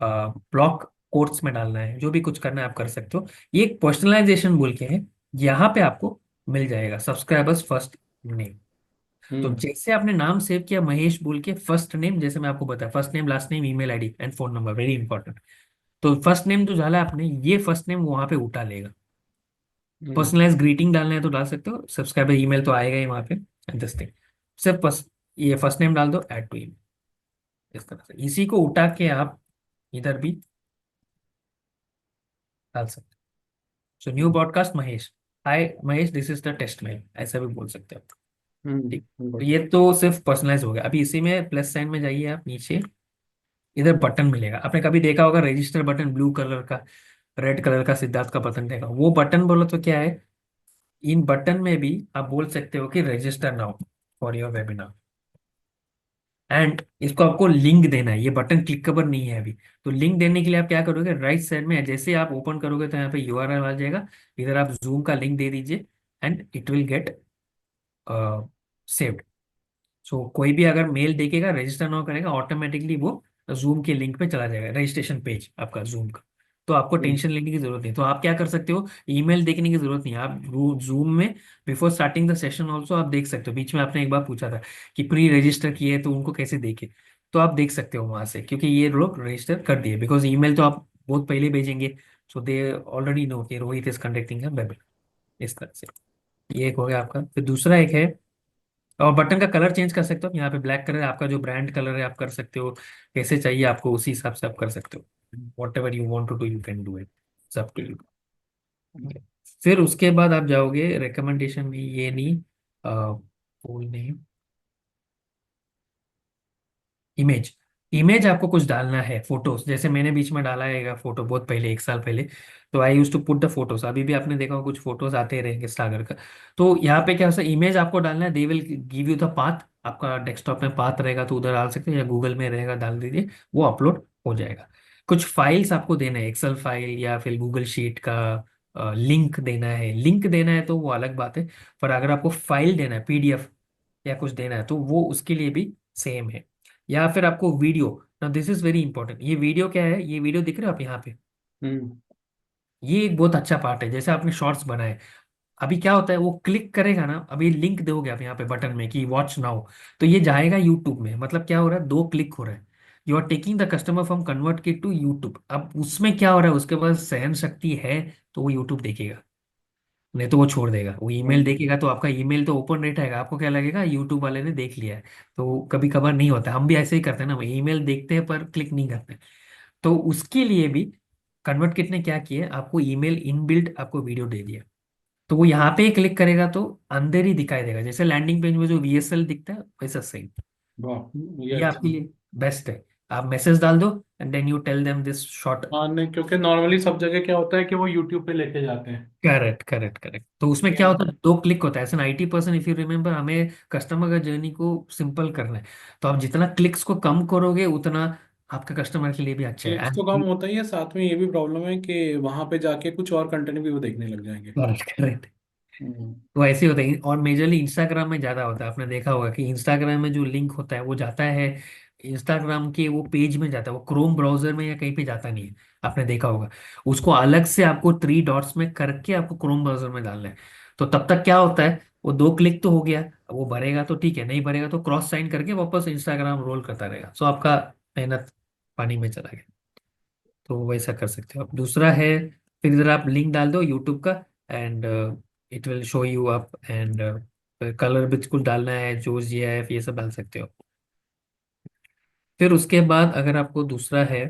ब्लॉक कोट्स में डालना है, जो भी कुछ करना है आप कर सकते हो। ये एक पर्सनलाइजेशन बोल के है। यहाँ पे आपको मिल जाएगा सब्सक्राइबर्स फर्स्ट नेम। तो
हम्म।
जैसे आपने नाम सेव किया महेश बोल के, फर्स्ट नेम जैसे मैं आपको बताया, first name, last name, email ID and phone number, very important. तो फर्स्ट नेम जो डाला आपने, ये फर्स्ट नेम वहां पे उठा लेगा।
हम्म।
पर्सनलाइज ग्रीटिंग डालना है तो डाल सकते हो, सब्सक्राइबर ईमेल तो आएगा ही वहां पे। दिस थिंग सिर्फ ये फर्स्ट नेम डाल दो, ऐड टू ईमेल। इस तरह से इसी को उठा के आप इधर भी डाल सकते हो। So new broadcast Mahesh, hi Mahesh, this is the test mail, ऐसा भी बोल सकते हो। ठीक। तो
गुड।
ये तो सिर्फ पर्सनलाइज हो गया। अभी इसी में प्लस साइन में जाइए आप नीचे, इधर बटन मिलेगा। आपने कभी देखा होगा रजिस्टर बटन ब्लू कलर का, रेड कलर का सिद्धार्थ का बटन देखा, वो बटन बोलो तो क्या है। इन बटन में भी आप बोल सकते हो कि register now for your webinar. And इसको आपको लिंक देना है, ये बटन क्लिकेबल नहीं है अभी। तो लिंक देने के लिए आप क्या करोगे, राइट साइड में जैसे आप ओपन करोगे तो यहाँ पे यूआरएल आ जाएगा। इधर आप जूम का लिंक दे दीजिए and it will get saved. So कोई भी अगर मेल देखेगा, रजिस्टर नाउ करेगा, ऑटोमेटिकली वो जूम के लिंक पे चला जाएगा, रजिस्ट्रेशन पेज आपका जूम का। तो आपको
हम्म।
टेंशन लेने की जरूरत नहीं। तो आप क्या कर सकते हो, ईमेल देखने की जरूरत नहीं है। आप जूम में before starting the session also आप देख सकते हो। बीच में आपने एक बार पूछा था कि प्री रजिस्टर किए तो उनको कैसे देखे, तो आप देख सकते हो वहां से, क्योंकि ये लोग रजिस्टर कर दिए। बिकॉज ईमेल तो आप बहुत पहले भेजेंगे। सो दे ऑलरेडी नो कि Rohit is conducting a webinar. इस तरह से ये एक हो गया आपका। फिर दूसरा एक है, और बटन का कलर चेंज कर सकते हो। यहाँ पे ब्लैक कलर है आपका, जो ब्रांड कलर है आप कर सकते हो। कैसे चाहिए आपको उसी हिसाब से आप कर सकते हो। Whatever you want to do you can do it, सब टू यू। फिर उसके बाद आप जाओगे रिकमेंडेशन में, ये नहीं, फुल नेम, इमेज। इमेज आपको कुछ डालना है, फोटोज, जैसे मैंने बीच में डाला है फोटो बहुत पहले, एक साल पहले। तो I use to put the photos. अभी भी आपने देखा होगा कुछ फोटोज आते रहेंगे सागर का। तो यहाँ पे क्या होता है, इमेज आपको डालना है, they will give you the path. आपका डेस्कटॉप में पाथ रहेगा तो उधर डाल सकते हैं, या गूगल में रहेगा डाल दीजिए, वो अपलोड हो जाएगा। कुछ फाइल्स आपको देना है, एक्सेल फाइल या फिर गूगल शीट का लिंक देना है। लिंक देना है तो वो अलग बात है। पर अगर आपको फाइल देना है, पीडीएफ या कुछ देना है, तो वो उसके लिए भी सेम है। या फिर आपको वीडियो, ना दिस इज वेरी इंपॉर्टेंट। ये वीडियो क्या है, ये वीडियो दिख रहे हो आप यहाँ पे,
हम्म।
ये एक बहुत अच्छा पार्ट है। जैसे आपने शॉर्ट्स बनाए, अभी क्या होता है, वो क्लिक करेगा ना, अभी लिंक दोगे आप यहाँ पे बटन में कि वॉच नाउ, तो ये जाएगा यूट्यूब में। मतलब क्या हो रहा है, दो क्लिक हो रहा है। You are taking the customer from ConvertKit to YouTube. अब उसमें क्या हो रहा है, उसके पास सहन शक्ति है तो वो यूट्यूब देखेगा, नहीं तो वो छोड़ देगा। वो ईमेल
हम्म।
देखेगा तो आपका ईमेल तो ओपन नहीं रहेगा, आपको क्या लगेगा यूट्यूब वाले ने देख लिया है। तो कभी कभार नहीं होता, हम भी ऐसे ही करते हैं ना, ईमेल देखते हैं पर क्लिक नहीं करते। तो उसके लिए भी कन्वर्ट किट ने क्या किया, आपको ईमेल इनबिल्ट आपको वीडियो दे दिया। तो वो यहाँ पे क्लिक करेगा तो अंदर ही दिखाई देगा, जैसे लैंडिंग पेज में जो वीएसएल दिखता है वैसा सेम।
वाह, ये
ये
अच्छा
आपके
है।
लिए बेस्ट है। आप मैसेज डाल दो and then you tell them this short.
हाँ नहीं, क्योंकि नॉर्मली सब जगह क्या होता है कि वो यूट्यूब पे लेके जाते हैं।
Correct correct correct. तो उसमें क्या
ये-
होता है, दो क्लिक होता है। As an IT person if you remember, हमें कस्टमर का जर्नी को सिंपल करना है। तो आप जितना क्लिक्स को कम करोगे उतना आपके कस्टमर के लिए भी अच्छा है।
क्लिक्स तो कम होता ही है, साथ में ये भी प्रॉब्लम है कि वहां पे जाके कुछ और कंटेंट भी वो देखने लग जाएंगे।
Correct correct.
हम्म।
तो ऐसे ही होता है, और मेजरली इंस्टाग्राम में ज्यादा होता है। आपने देखा होगा कि इंस्टाग्राम में जो लिंक होता है वो जाता है इंस्टाग्राम के वो पेज में जाता है, वो क्रोम ब्राउजर में या कहीं पे जाता नहीं है। आपने देखा होगा, उसको अलग से आपको थ्री डॉट्स में करके आपको क्रोम ब्राउजर में डालना है। तो तब तक क्या होता है, वो दो क्लिक तो हो गया, वो भरेगा तो ठीक है, नहीं भरेगा तो क्रॉस साइन करके वापस इंस्टाग्राम रोल करता रहेगा। सो आपका मेहनत पानी में चला गया। तो वैसा कर सकते हो आप। दूसरा है, फिर इधर आप लिंक डाल दो यूट्यूब का and it will show you up. And colour बिल्कुल डालना है, जो GIF ये सब डाल सकते हो। फिर उसके बाद अगर आपको दूसरा है,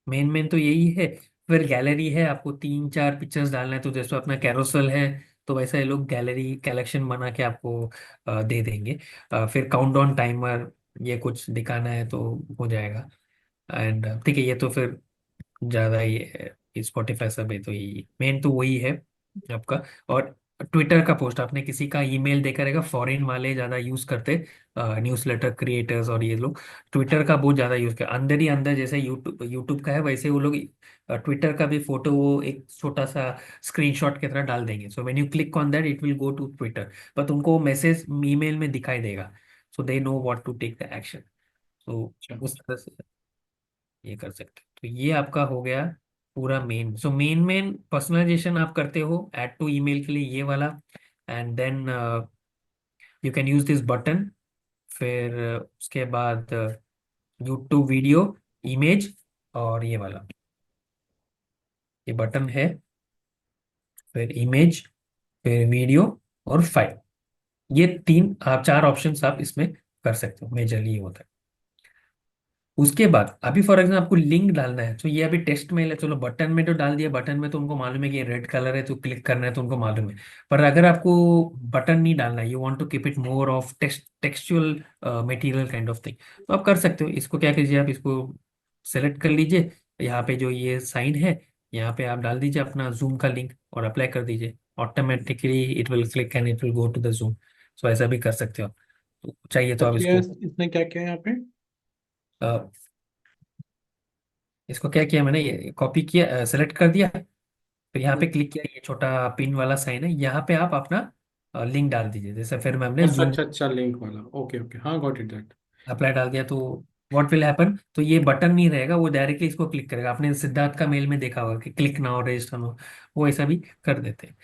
मेन मेन तो यही है। फिर गैलरी है, आपको 3 4 पिक्चर्स डालना है, तो जैसे अपना कैरोसेल है, तो वैसा ये लोग गैलरी कलेक्शन बना के आपको दे देंगे। फिर काउंटडाउन टाइमर, ये कुछ दिखाना है तो हो जाएगा। एंड ठीक है, ये तो फिर ज्यादा ही है, स्पॉटिफाई सब है, तो ये मेन तो वही है आपका। और ट्विटर का पोस्ट, आपने किसी का ईमेल देखा रहेगा, फॉरेन वाले ज्यादा यूज करते, न्यूज़लेटर क्रिएटर्स और ये लोग ट्विटर का बहुत ज्यादा यूज कर, अंदर ही अंदर जैसे यूट्यूब यूट्यूब का है वैसे वो लोग ट्विटर का भी फोटो वो एक छोटा सा स्क्रीनशॉट की तरह डाल देंगे। So when you click on that it will go to Twitter, पर तुमको मैसेज ईमेल में दिखाई देगा, so they know what to take the action. तो
अच्छा।
उस तरह से ये कर सकते हो। तो ये आपका हो गया पूरा main. So main main personalization आप करते हो ऐड टू ईमेल के लिए, ये वाला। And then you can use this button. फिर उसके बाद यूट्यूब वीडियो, इमेज, और ये वाला, ये बटन है, फिर इमेज, फिर वीडियो और फाइल। ये तीन आप 4 ऑप्शंस आप इसमें कर सकते हो, मेजरली ये होता है। उसके बाद अभी फॉर एग्जाम्पल आपको लिंक डालना है, तो ये अभी टेस्ट में है, चलो बटन में तो डाल दिया, बटन में तो उनको मालूम है कि ये रेड कलर है तो क्लिक करना है, तो उनको मालूम है। पर अगर आपको बटन नहीं डालना है, you want to keep it more of textual material kind of thing, तो आप कर सकते हो। इसको क्या कीजिए, आप इसको सेलेक्ट कर लीजिए, यहाँ पे जो ये साइन है, यहाँ पे आप डाल दीजिए अपना जूम का लिंक और अप्लाई कर दीजिए, automatically it will click and it will go to the Zoom. So ऐसा भी कर सकते हो आप। तो चाहिए तो
क्या
आप
किया है
इसको
इसने, क्या किया है यहाँ पे?
इसको क्या किया मैंने, ये कॉपी किया, सेलेक्ट कर दिया, फिर यहाँ पे
हम्म।
क्लिक किया, ये छोटा पिन वाला साइन है, यहाँ पे आप अपना लिंक डाल दीजिए, जैसे फिर मैं हमने
अच्छा
जूम
अच्छा अच्छा, लिंक वाला, ओके ओके, हाँ गॉट इट दैट।
अप्लाई डाल दिया, तो व्हाट विल हैपन, तो ये बटन नहीं रहेगा, वो डायरेक्टली इसको क्लिक करेगा। आपने सिद्धार्थ का मेल में देखा होगा कि क्लिक नाउ रजिस्टर नाउ, वो ऐसा भी कर देते हैं।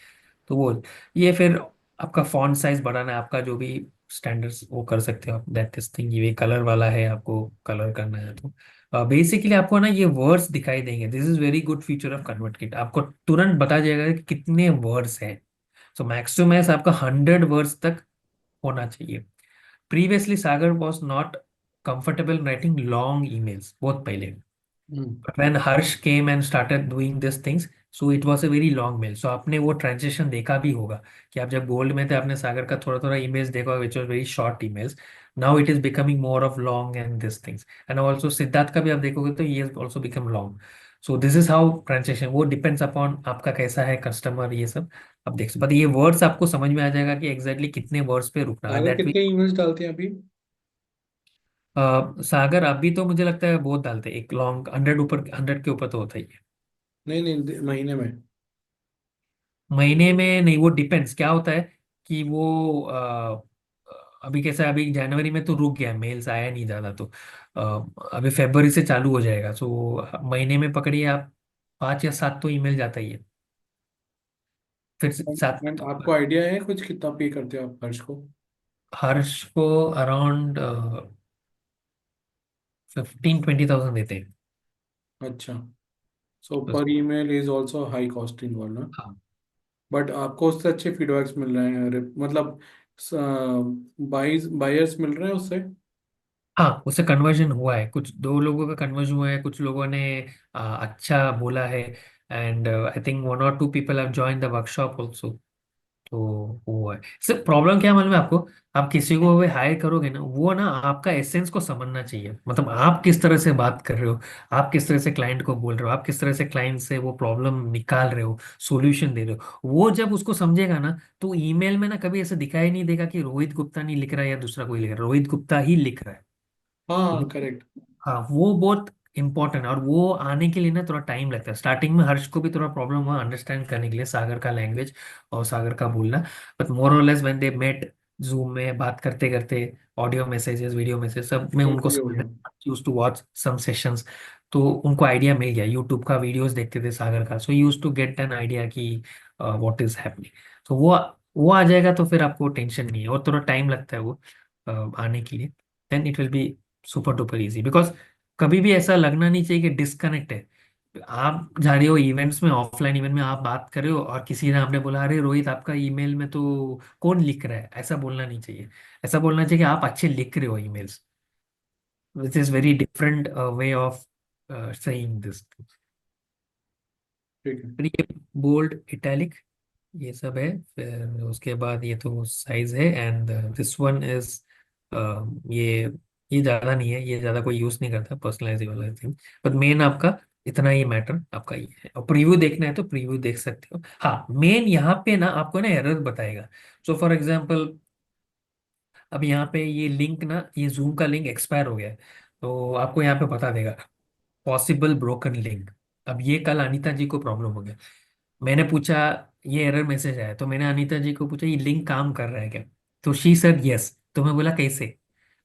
तो वो ये फिर आपका फॉन्ट साइज बढ़ाना है, आपका जो भी स्टैंडर्ड्स वो कर सकते हो आप, दैट इज थिंग। ये कलर वाला है, आपको कलर करना है तो बेसिकली आपको ना ये वर्ड्स दिखाई देंगे। This is very good feature of convert kit, आपको तुरंत बता जाएगा कि कितने वर्ड्स हैं। सो मैक्स टू मैक्स आपका 100 वर्ड्स तक होना चाहिए। Previously Sagar was not comfortable writing long emails बहुत पहले,
हम्म।
but when Harsh came and started doing these things, so it was a very long mail. So आपने वो ट्रांजेक्शन देखा भी होगा कि आप जब गोल्ड में थे, आपने सागर का थोड़ा थोड़ा ईमेल्स देखा होगा, which was very short emails. Now it is becoming more of long and these things. And also Siddharth का भी आप देखोगे तो ये has also become long. So this is how transaction, वो डिपेंड्स अपॉन आपका कैसा है कस्टमर, ये सब आप देख सकते। ये वर्ड्स आपको समझ में आ जाएगा कि एग्जैक्टली कितने वर्ड्स पे रुकना है,
सागर
दैट
कितने ईमेल्स डालते हैं अभी?
सागर अभी तो मुझे लगता है बहुत डालते हैं, एक लॉन्ग 100 के ऊपर तो होता ही है।
नहीं नहीं, महीने में।
महीने में नहीं, वो डिपेंड्स क्या होता है कि वो अभी कैसा है, अभी जनवरी में तो रुक गया, मेल्स आया नहीं ज्यादा, तो अभी फरवरी से चालू हो जाएगा। सो महीने में पकड़िए आप 5 या 7 तो ईमेल जाता ही है। फिर सात,
And आपको आइडिया है कुछ कितना पे करते हो आप हर्ष को?
हर्ष को अराउंड 15 20 थाउजेंड देते हैं
अच्छा। सो
बस।
पर email is also high cost involve ना?
हाँ।
बट आपको उससे अच्छे फीडबैक्स मिल रहे हैं, मतलब बायर्स मिल रहे हैं उससे?
हाँ, उससे कन्वर्जन हुआ है, कुछ 2 लोगों का कन्वर्जन हुआ है, कुछ लोगों ने अच्छा बोला है। And I think 1 or 2 people have join the workshop also. तो वो है, सिर्फ प्रॉब्लम क्या है मालूम है आपको, आप किसी को भी हायर करोगे ना, वो ना आपका एसेंस को समझना चाहिए, मतलब आप किस तरह से बात कर रहे हो, आप किस तरह से क्लाइंट को बोल रहे हो, आप किस तरह से क्लाइंट से वो प्रॉब्लम निकाल रहे हो, सॉल्यूशन दे रहे हो। वो जब उसको समझेगा ना, तो ईमेल में ना कभी ऐसा दिखाई नहीं देगा कि रोहित गुप्ता नहीं लिख रहा है या दूसरा कोई लिख रहा है, रोहित गुप्ता ही लिख रहा है।
हाँ करेक्ट।
हाँ, वो बहुत इंपॉर्टेंट है, और वो आने के लिए ना थोड़ा टाइम लगता है। स्टार्टिंग में हर्ष को भी थोड़ा प्रॉब्लम हुआ अंडरस्टैंड करने के लिए सागर का लैंग्वेज और सागर का बोलना। बट मोर और less when they met, Zoom में बात करते करते, ऑडियो मैसेजेस वीडियो मैसेज सब में
तो
उनको
सही हो गया।
Use to watch some sessions, तो उनको आइडिया मिल गया। यूट्यूब का वीडियोस देखते थे सागर का, so use to get an idea कि व्हाट इज हैपनिंग। तो वो आ जाएगा, तो फिर आपको टेंशन नहीं है, और थोड़ा टाइम लगता है वो आने के लिए। Then it will be super duper easy, because कभी भी ऐसा लगना नहीं चाहिए कि डिस्कनेक्ट है। आप जा रहे हो इवेंट्स में, ऑफलाइन इवेंट में आप बात कर रहे हो और किसी ने आपने बोला अरे रोहित आपका ईमेल में तो कौन लिख रहा है, ऐसा बोलना नहीं चाहिए। ऐसा बोलना चाहिए कि आप अच्छे लिख रहे हो emails, which is very different way of saying this.
ठीक है।
फिर ये बोल्ड इटैलिक ये सब है। फिर उसके बाद ये तो साइज है, एंड दिस वन इज ये ये ज़्यादा नहीं है, ये ज़्यादा कोई यूज़ नहीं करता पर्सनलाइज वाला थिंग। बट मेन आपका इतना ही मैटर आपका ये है। और प्रीव्यू देखना है तो प्रीव्यू देख सकते हो। हाँ, मेन यहाँ पे ना आपको ना एरर बताएगा। सो फॉर एग्जांपल, अब यहाँ पे ये लिंक ना, ये जूम का लिंक एक्सपायर हो गया है, तो आपको यहाँ पे बता देगा पॉसिबल ब्रोकन लिंक। अब ये कल अनीता जी को प्रॉब्लम हो गया। मैंने पूछा, ये एरर मैसेज आया, तो मैंने अनीता जी को पूछा ये लिंक काम कर रहा है क्या। तो शी सेड यस। तो मैं बोला कैसे।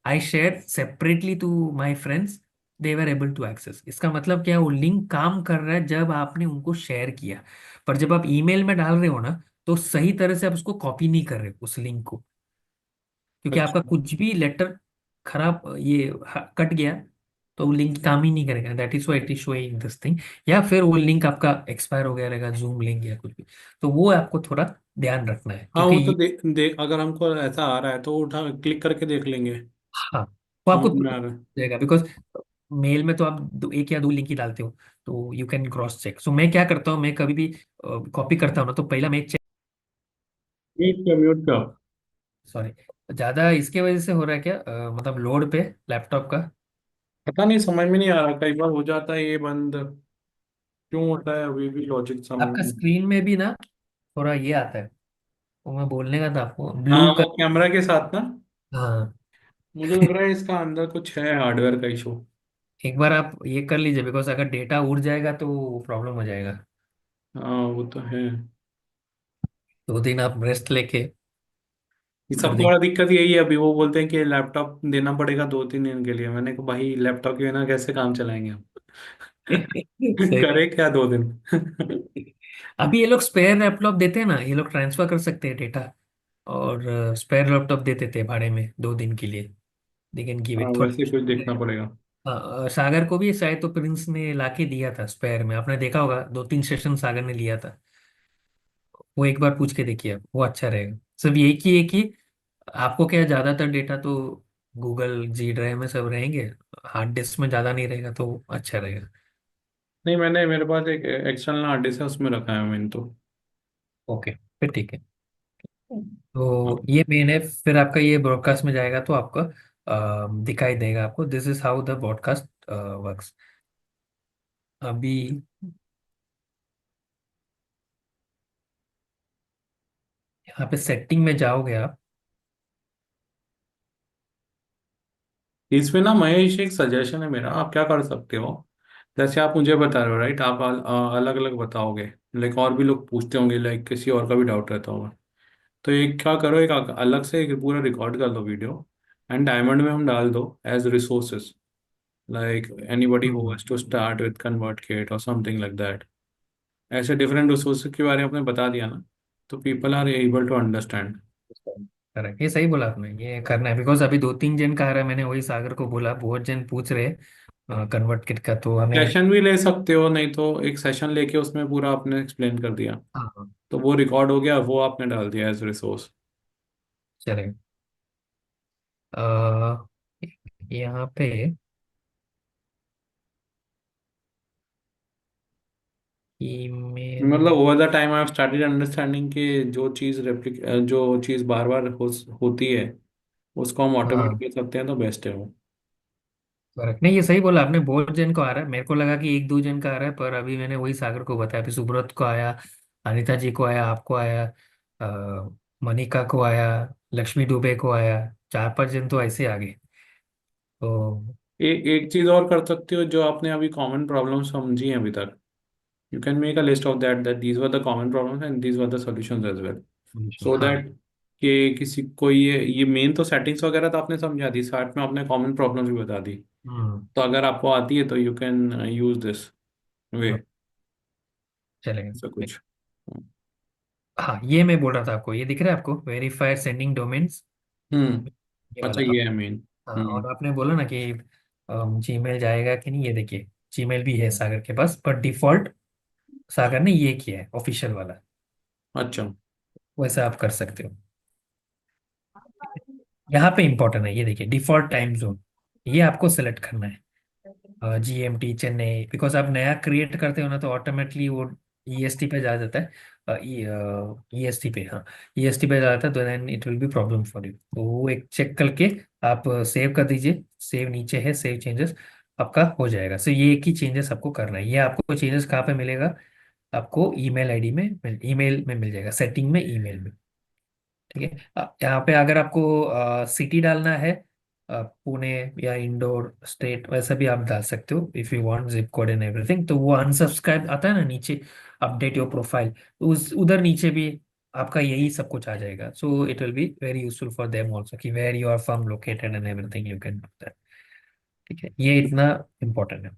I share separately to my friends, they were able to access. इसका मतलब क्या है, वो लिंक काम कर रहा है जब आपने उनको शेयर किया। पर जब आप ईमेल में डाल रहे हो ना, तो सही तरह से आप उसको कॉपी नहीं कर रहे उस लिंक को, क्योंकि आपका
अच्छा।
कुछ भी लेटर खराब ये कट गया तो वो लिंक काम ही नहीं करेगा। That is why it is showing this thing. या फिर वो लिंक आपका एक्सपायर हो गया रहेगा, जूम लिंक या कुछ भी। तो वो आपको थोड़ा ध्यान रखना है,
हाँ
क्योंकि
वो तो
ये,
अगर हमको ऐसा आ रहा है तो उठा क्लिक करके देख लेंगे।
हाँ, वो आपको
समझ में आ रहा है।
देगा, बिकॉज मेल में तो आप एक या दो लिंक ही डालते हो, तो यू कैन क्रॉस चेक। सो मैं क्या करता हूँ, मैं कभी भी कॉपी करता हूँ ना, तो पहला मैं चेक।
म्यूट क्या, म्यूट क्या।
सॉरी, ज्यादा इसके वजह से हो रहा है क्या, मतलब लोड पे लैपटॉप का।
पता नहीं, समझ में नहीं आ रहा, कई बार हो जाता है ये बंद, क्यों होता है अभी भी लॉजिक समझ
आपका
में।
स्क्रीन में भी ना थोड़ा ये आता है, वो मैं बोलने का था आपको,
हाँ
ब्लू
वो
कलर।
कैमरा के साथ ना,
हाँ।
मुझे लग रहा है इसका अंदर कुछ है हार्डवेयर का इशू।
एक बार आप ये कर लीजिए, बिकॉज अगर डेटा उड़ जाएगा तो प्रॉब्लम हो जाएगा।
हाँ वो तो है।
2 दिन आप रेस्ट लेके
ये
कर
सबसे बड़ा
देंगे।
दिक्कत यही है, अभी वो बोलते हैं कि लैपटॉप देना पड़ेगा 2-3 दिन के लिए। मैंने कहा भाई लैपटॉप के बिना कैसे काम चलाएंगे हम।
सही।
करे क्या 2 दिन।
अभी ये लोग स्पेयर लैपटॉप देते हैं ना, ये लोग ट्रांसफर कर सकते हैं डेटा। और स्पेयर लैपटॉप दे देते हैं भाड़े में 2 दिन के लिए। दे कैन गिव
हाँ
इट
वैसे कुछ
थोड़ा।
देखना पड़ेगा।
हाँ, सागर को भी शायद तो प्रिंस ने लाके दिया था स्पेयर में, आपने देखा होगा 2-3 सेशन सागर ने लिया था। वो एक बार पूछ के देखिए आप, वो अच्छा रहेगा। सिर्फ यही की है कि आपको क्या है, ज्यादातर डेटा तो गूगल जी ड्राइव में सब रहेंगे, हार्ड डिस्क में ज्यादा नहीं रहेगा, तो अच्छा रहेगा।
नहीं मैंने, मेरे पास एक एक्सटर्नल हार्ड डिस्क है, उसमें रखा है मैंने तो।
ओके, फिर ठीक है।
हाँ।
तो ये मेन है, फिर आपका ये ब्रॉडकास्ट में जाएगा तो आपका दिखाई देगा आपको, this is how the broadcast works. अभी यहाँ पे सेटिंग में जाओगे आप।
इसमें ना महेश एक सजेशन है मेरा, आप क्या कर सकते हो, जैसे आप मुझे बता रहे हो राइट, आप अलग अलग बताओगे, लाइक और भी लोग पूछते होंगे, लाइक किसी और का भी डाउट रहता होगा। तो एक क्या करो, एक अलग से एक पूरा रिकॉर्ड कर लो वीडियो, एंड डायमंड में हम डाल दो as resources, like anybody who
hmm.
Wants to start with convert or something like that. ऐसे डिफरेंट रिसोर्सेज के बारे में आपने बता दिया ना, तो people are able to understand.
Correct, ये सही बोला आपने, ये करना है। बिकॉज अभी 2-3 जन का आ रहा है, मैंने वही सागर को बोला, बहुत जन पूछ रहे कन्वर्ट किट का, तो हमें।
सेशन भी ले सकते हो, नहीं तो एक सेशन लेके उसमें पूरा आपने एक्सप्लेन कर दिया,
हाँ,
तो वो रिकॉर्ड हो गया, वो आपने डाल दिया एज रिसोर्स।
चलेगा। अ, यहाँ पे ईमेल।
मतलब over the time I have started understanding कि जो चीज़ रेप्लिक जो चीज़ बार बार होती है उसको हम ऑटोमेट
हाँ,
कर सकते हैं, तो बेस्ट है वो।
करेक्ट। नहीं, ये सही बोला आपने, बहुत जन को आ रहा है, मेरे को लगा कि 1-2 जन का आ रहा है, पर अभी मैंने वही सागर को बताया, फिर सुब्रत को आया, अनिता जी को आया, आपको आया, मनिका को आया, लक्ष्मी दुबे को आया। 4-5 जन तो ऐसे आ गए। तो
एक चीज़ और कर सकते हो, जो आपने अभी कॉमन प्रॉब्लम समझी हैं अभी तक, you can make a list of that, that these were the common problems and these were the solutions as well, so
हाँ।
दैट कि किसी को ये मेन तो सेटिंग्स वगैरह तो आपने समझा दी, साथ में आपने कॉमन प्रॉब्लम्स भी बता दी।
हम्म।
तो अगर आपको आती है तो you can use this way,
hmm, चलेगा।
ऐसा कुछ।
हाँ, ये मैं बोल रहा था आपको, ये दिख रहा है आपको, वेरीफायर सेंडिंग डोमेन्स, ये वाला।
अच्छा ये है मेन।
हाँ,
हम्म।
और आपने बोला ना कि जीमेल जाएगा कि नहीं, ये देखिए, जीमेल भी है सागर के पास, पर डिफॉल्ट सागर ने ये किया है ऑफिशियल वाला।
अच्छा।
वैसा आप कर सकते हो। यहाँ पे इंपॉर्टेंट है, ये देखिए डिफॉल्ट टाइम जोन, ये आपको सेलेक्ट करना है, जीएमटी चेन्नई, बिकॉज आप नया क्रिएट करते हो ना तो ऑटोमेटिकली वो ईएसटी पे जा जाता है। ईएसटी पे, हाँ, ईएसटी पे जा जाता है, तो then it will be problem for you. तो वो एक चेक करके आप सेव कर दीजिए। सेव नीचे है, सेव चेंजेस, आपका हो जाएगा। सो ये एक ही चेंजेस आपको करना है। ये आपको चेंजेस कहाँ पे मिलेगा? आपको ईमेल आईडी में, ईमेल में मिल जाएगा, सेटिंग में, ईमेल में। ठीक है। यहाँ पे अगर आपको सिटी डालना है, पुणे या इंडोर स्टेट, वैसा भी आप डाल सकते हो if you want zip code and everything. तो वो अनसब्सक्राइब आता है ना नीचे, अपडेट योर प्रोफाइल, तो उस उधर नीचे भी आपका यही सब कुछ आ जाएगा। So it will be very useful for them also कि where you are from located and everything you can do that. ठीक है, ये इतना इम्पोर्टेंट है।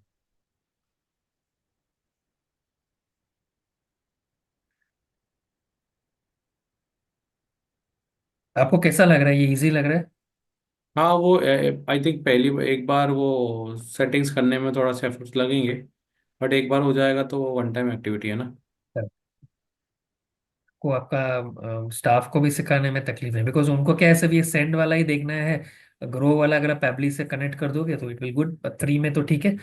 आपको कैसा लग रहा है? ये इजी लग रहा
हाँ वो आई थिंक पहली एक बार वो सेटिंग्स करने में थोड़ा सा एफर्ट्स लगेंगे, बट एक बार हो जाएगा तो वो वन टाइम एक्टिविटी है ना।
है को? आपका स्टाफ को भी सिखाने में तकलीफ है, बिकॉज उनको क्या है, सिर्फ ये सेंड वाला ही देखना है। ग्रो वाला अगर आप पैबली से कनेक्ट कर दोगे तो इट विल गुड, थ्री में तो ठीक है,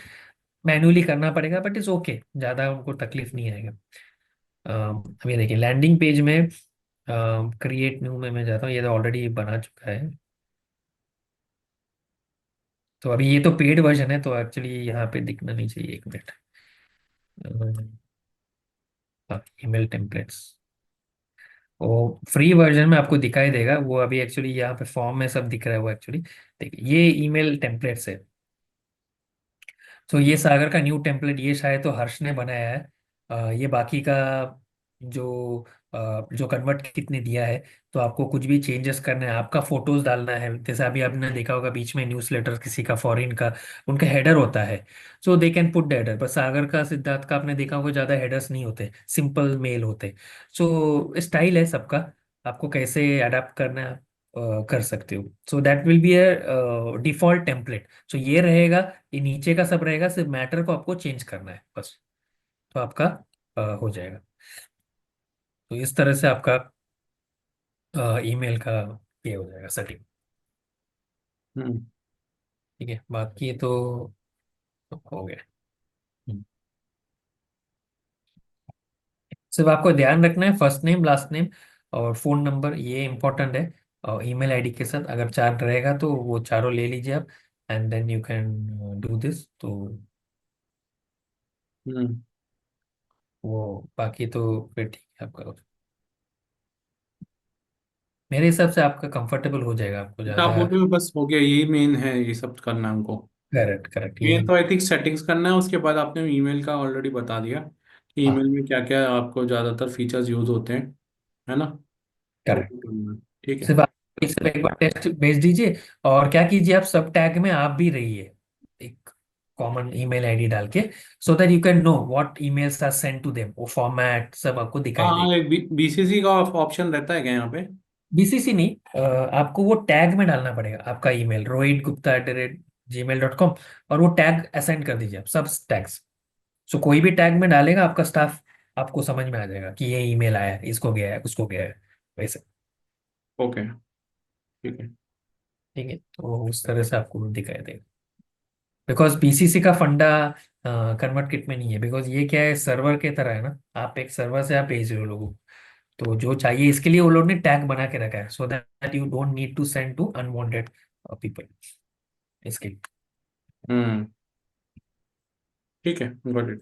मैन्युअली करना पड़ेगा, बट इट्स ओके, ज़्यादा उनको तकलीफ नहीं आएगा। अब ये देखिए लैंडिंग पेज में क्रिएट न्यू में मैं जाता हूँ, ये तो ऑलरेडी बना चुका है। तो अभी ये तो पेड वर्जन है, तो एक्चुअली यहाँ पे दिखना नहीं चाहिए, एक मिनट। ईमेल टेम्पलेट्स, वो फ्री वर्जन में आपको दिखाई देगा, वो अभी एक्चुअली यहाँ पे फॉर्म में सब दिख रहा है वो एक्चुअली। देखिए ये ईमेल टेम्पलेट्स है। तो ये सागर का न्यू टेम्पलेट, ये शायद तो हर्ष ने बनाया है। ये बाकी का जो जो कन्वर्ट कितने दिया है, तो आपको कुछ भी चेंजेस करना है, आपका फोटोज डालना है, जैसे अभी आपने देखा होगा बीच में न्यूज़लेटर किसी का फॉरेन का, उनका हेडर होता है। So they can put the header, पर सागर का, सिद्धार्थ का आपने देखा होगा ज़्यादा हेडर्स नहीं होते, सिंपल मेल होते। सो स्टाइल है सबका, आपको कैसे अडेप्ट करना है कर सकते हो। So that will be a default template. So ये रहेगा, ये नीचे का सब रहेगा, सिर्फ मैटर को आपको चेंज करना है बस, तो आपका हो जाएगा। तो इस तरह से आपका ईमेल का ये हो जाएगा सेटिंग।
हम्म।
ठीक है, बाकी तो हो गया। हम्म। सिर्फ आपको ध्यान रखना है फर्स्ट नेम, लास्ट नेम और फोन नंबर, ये इंपॉर्टेंट है। और ईमेल आईडी के साथ अगर चार रहेगा तो वो चारों ले लीजिए आप, and then you can do this. तो
हम्म।
वो बाकी तो फिर ठीक है आपका, मेरे हिसाब से आपका कंफर्टेबल हो जाएगा, आपको
अच्छा, आप
ज़्यादा।
बोल रहे हो बस हो गया, यही मेन है, ये सब करना है हमको।
करेक्ट करेक्ट,
मेन
यही।
तो आई थिंक सेटिंग्स करना है, उसके बाद आपने ईमेल का ऑलरेडी बता दिया कि
हाँ,
ईमेल में क्या क्या आपको ज़्यादातर फीचर्स यूज होते हैं, है ना। तो
करेक्ट।
वो करना है। ठीक है।
सिर्फ आप सिर्फ एक बार टेस्ट भेज दीजिए, और क्या कीजिए, आप सब टैग में आप भी रहिए, एक कॉमन ईमेल आईडी डाल के, so that you can know what emails are sent to them, वो फॉर्मेट सब आपको
हाँ
दिखाई
हाँ,
देगा।
एक बीसीसी का ऑप्शन रहता है क्या यहाँ पे?
बीसीसी नहीं, आपको वो टैग में डालना पड़ेगा, आपका ईमेल rohitgupta@gmail.com, और वो टैग असाइन कर दीजिए आप, सब टैग्स। सो कोई भी टैग में डालेगा आपका स्टाफ, आपको समझ में आ जाएगा कि ये ईमेल आया है, इसको गया है, उसको गया है, वैसे।
ओके। ठीक है।
ठीक है, तो उस तरह से आपको दिखाई देगा। बिकॉज बीसीसी का फंडा कन्वर्ट किट में नहीं है, बिकॉज ये क्या है, सर्वर के तरह है ना, आप एक सर्वर से आप भेज रहे हो लोगों को, तो जो चाहिए इसके लिए वो लोग ने टैग बना के रखा है, so that you don't need to send to unwanted people, इसके लिए।
हम्म। ठीक है, गॉट इट।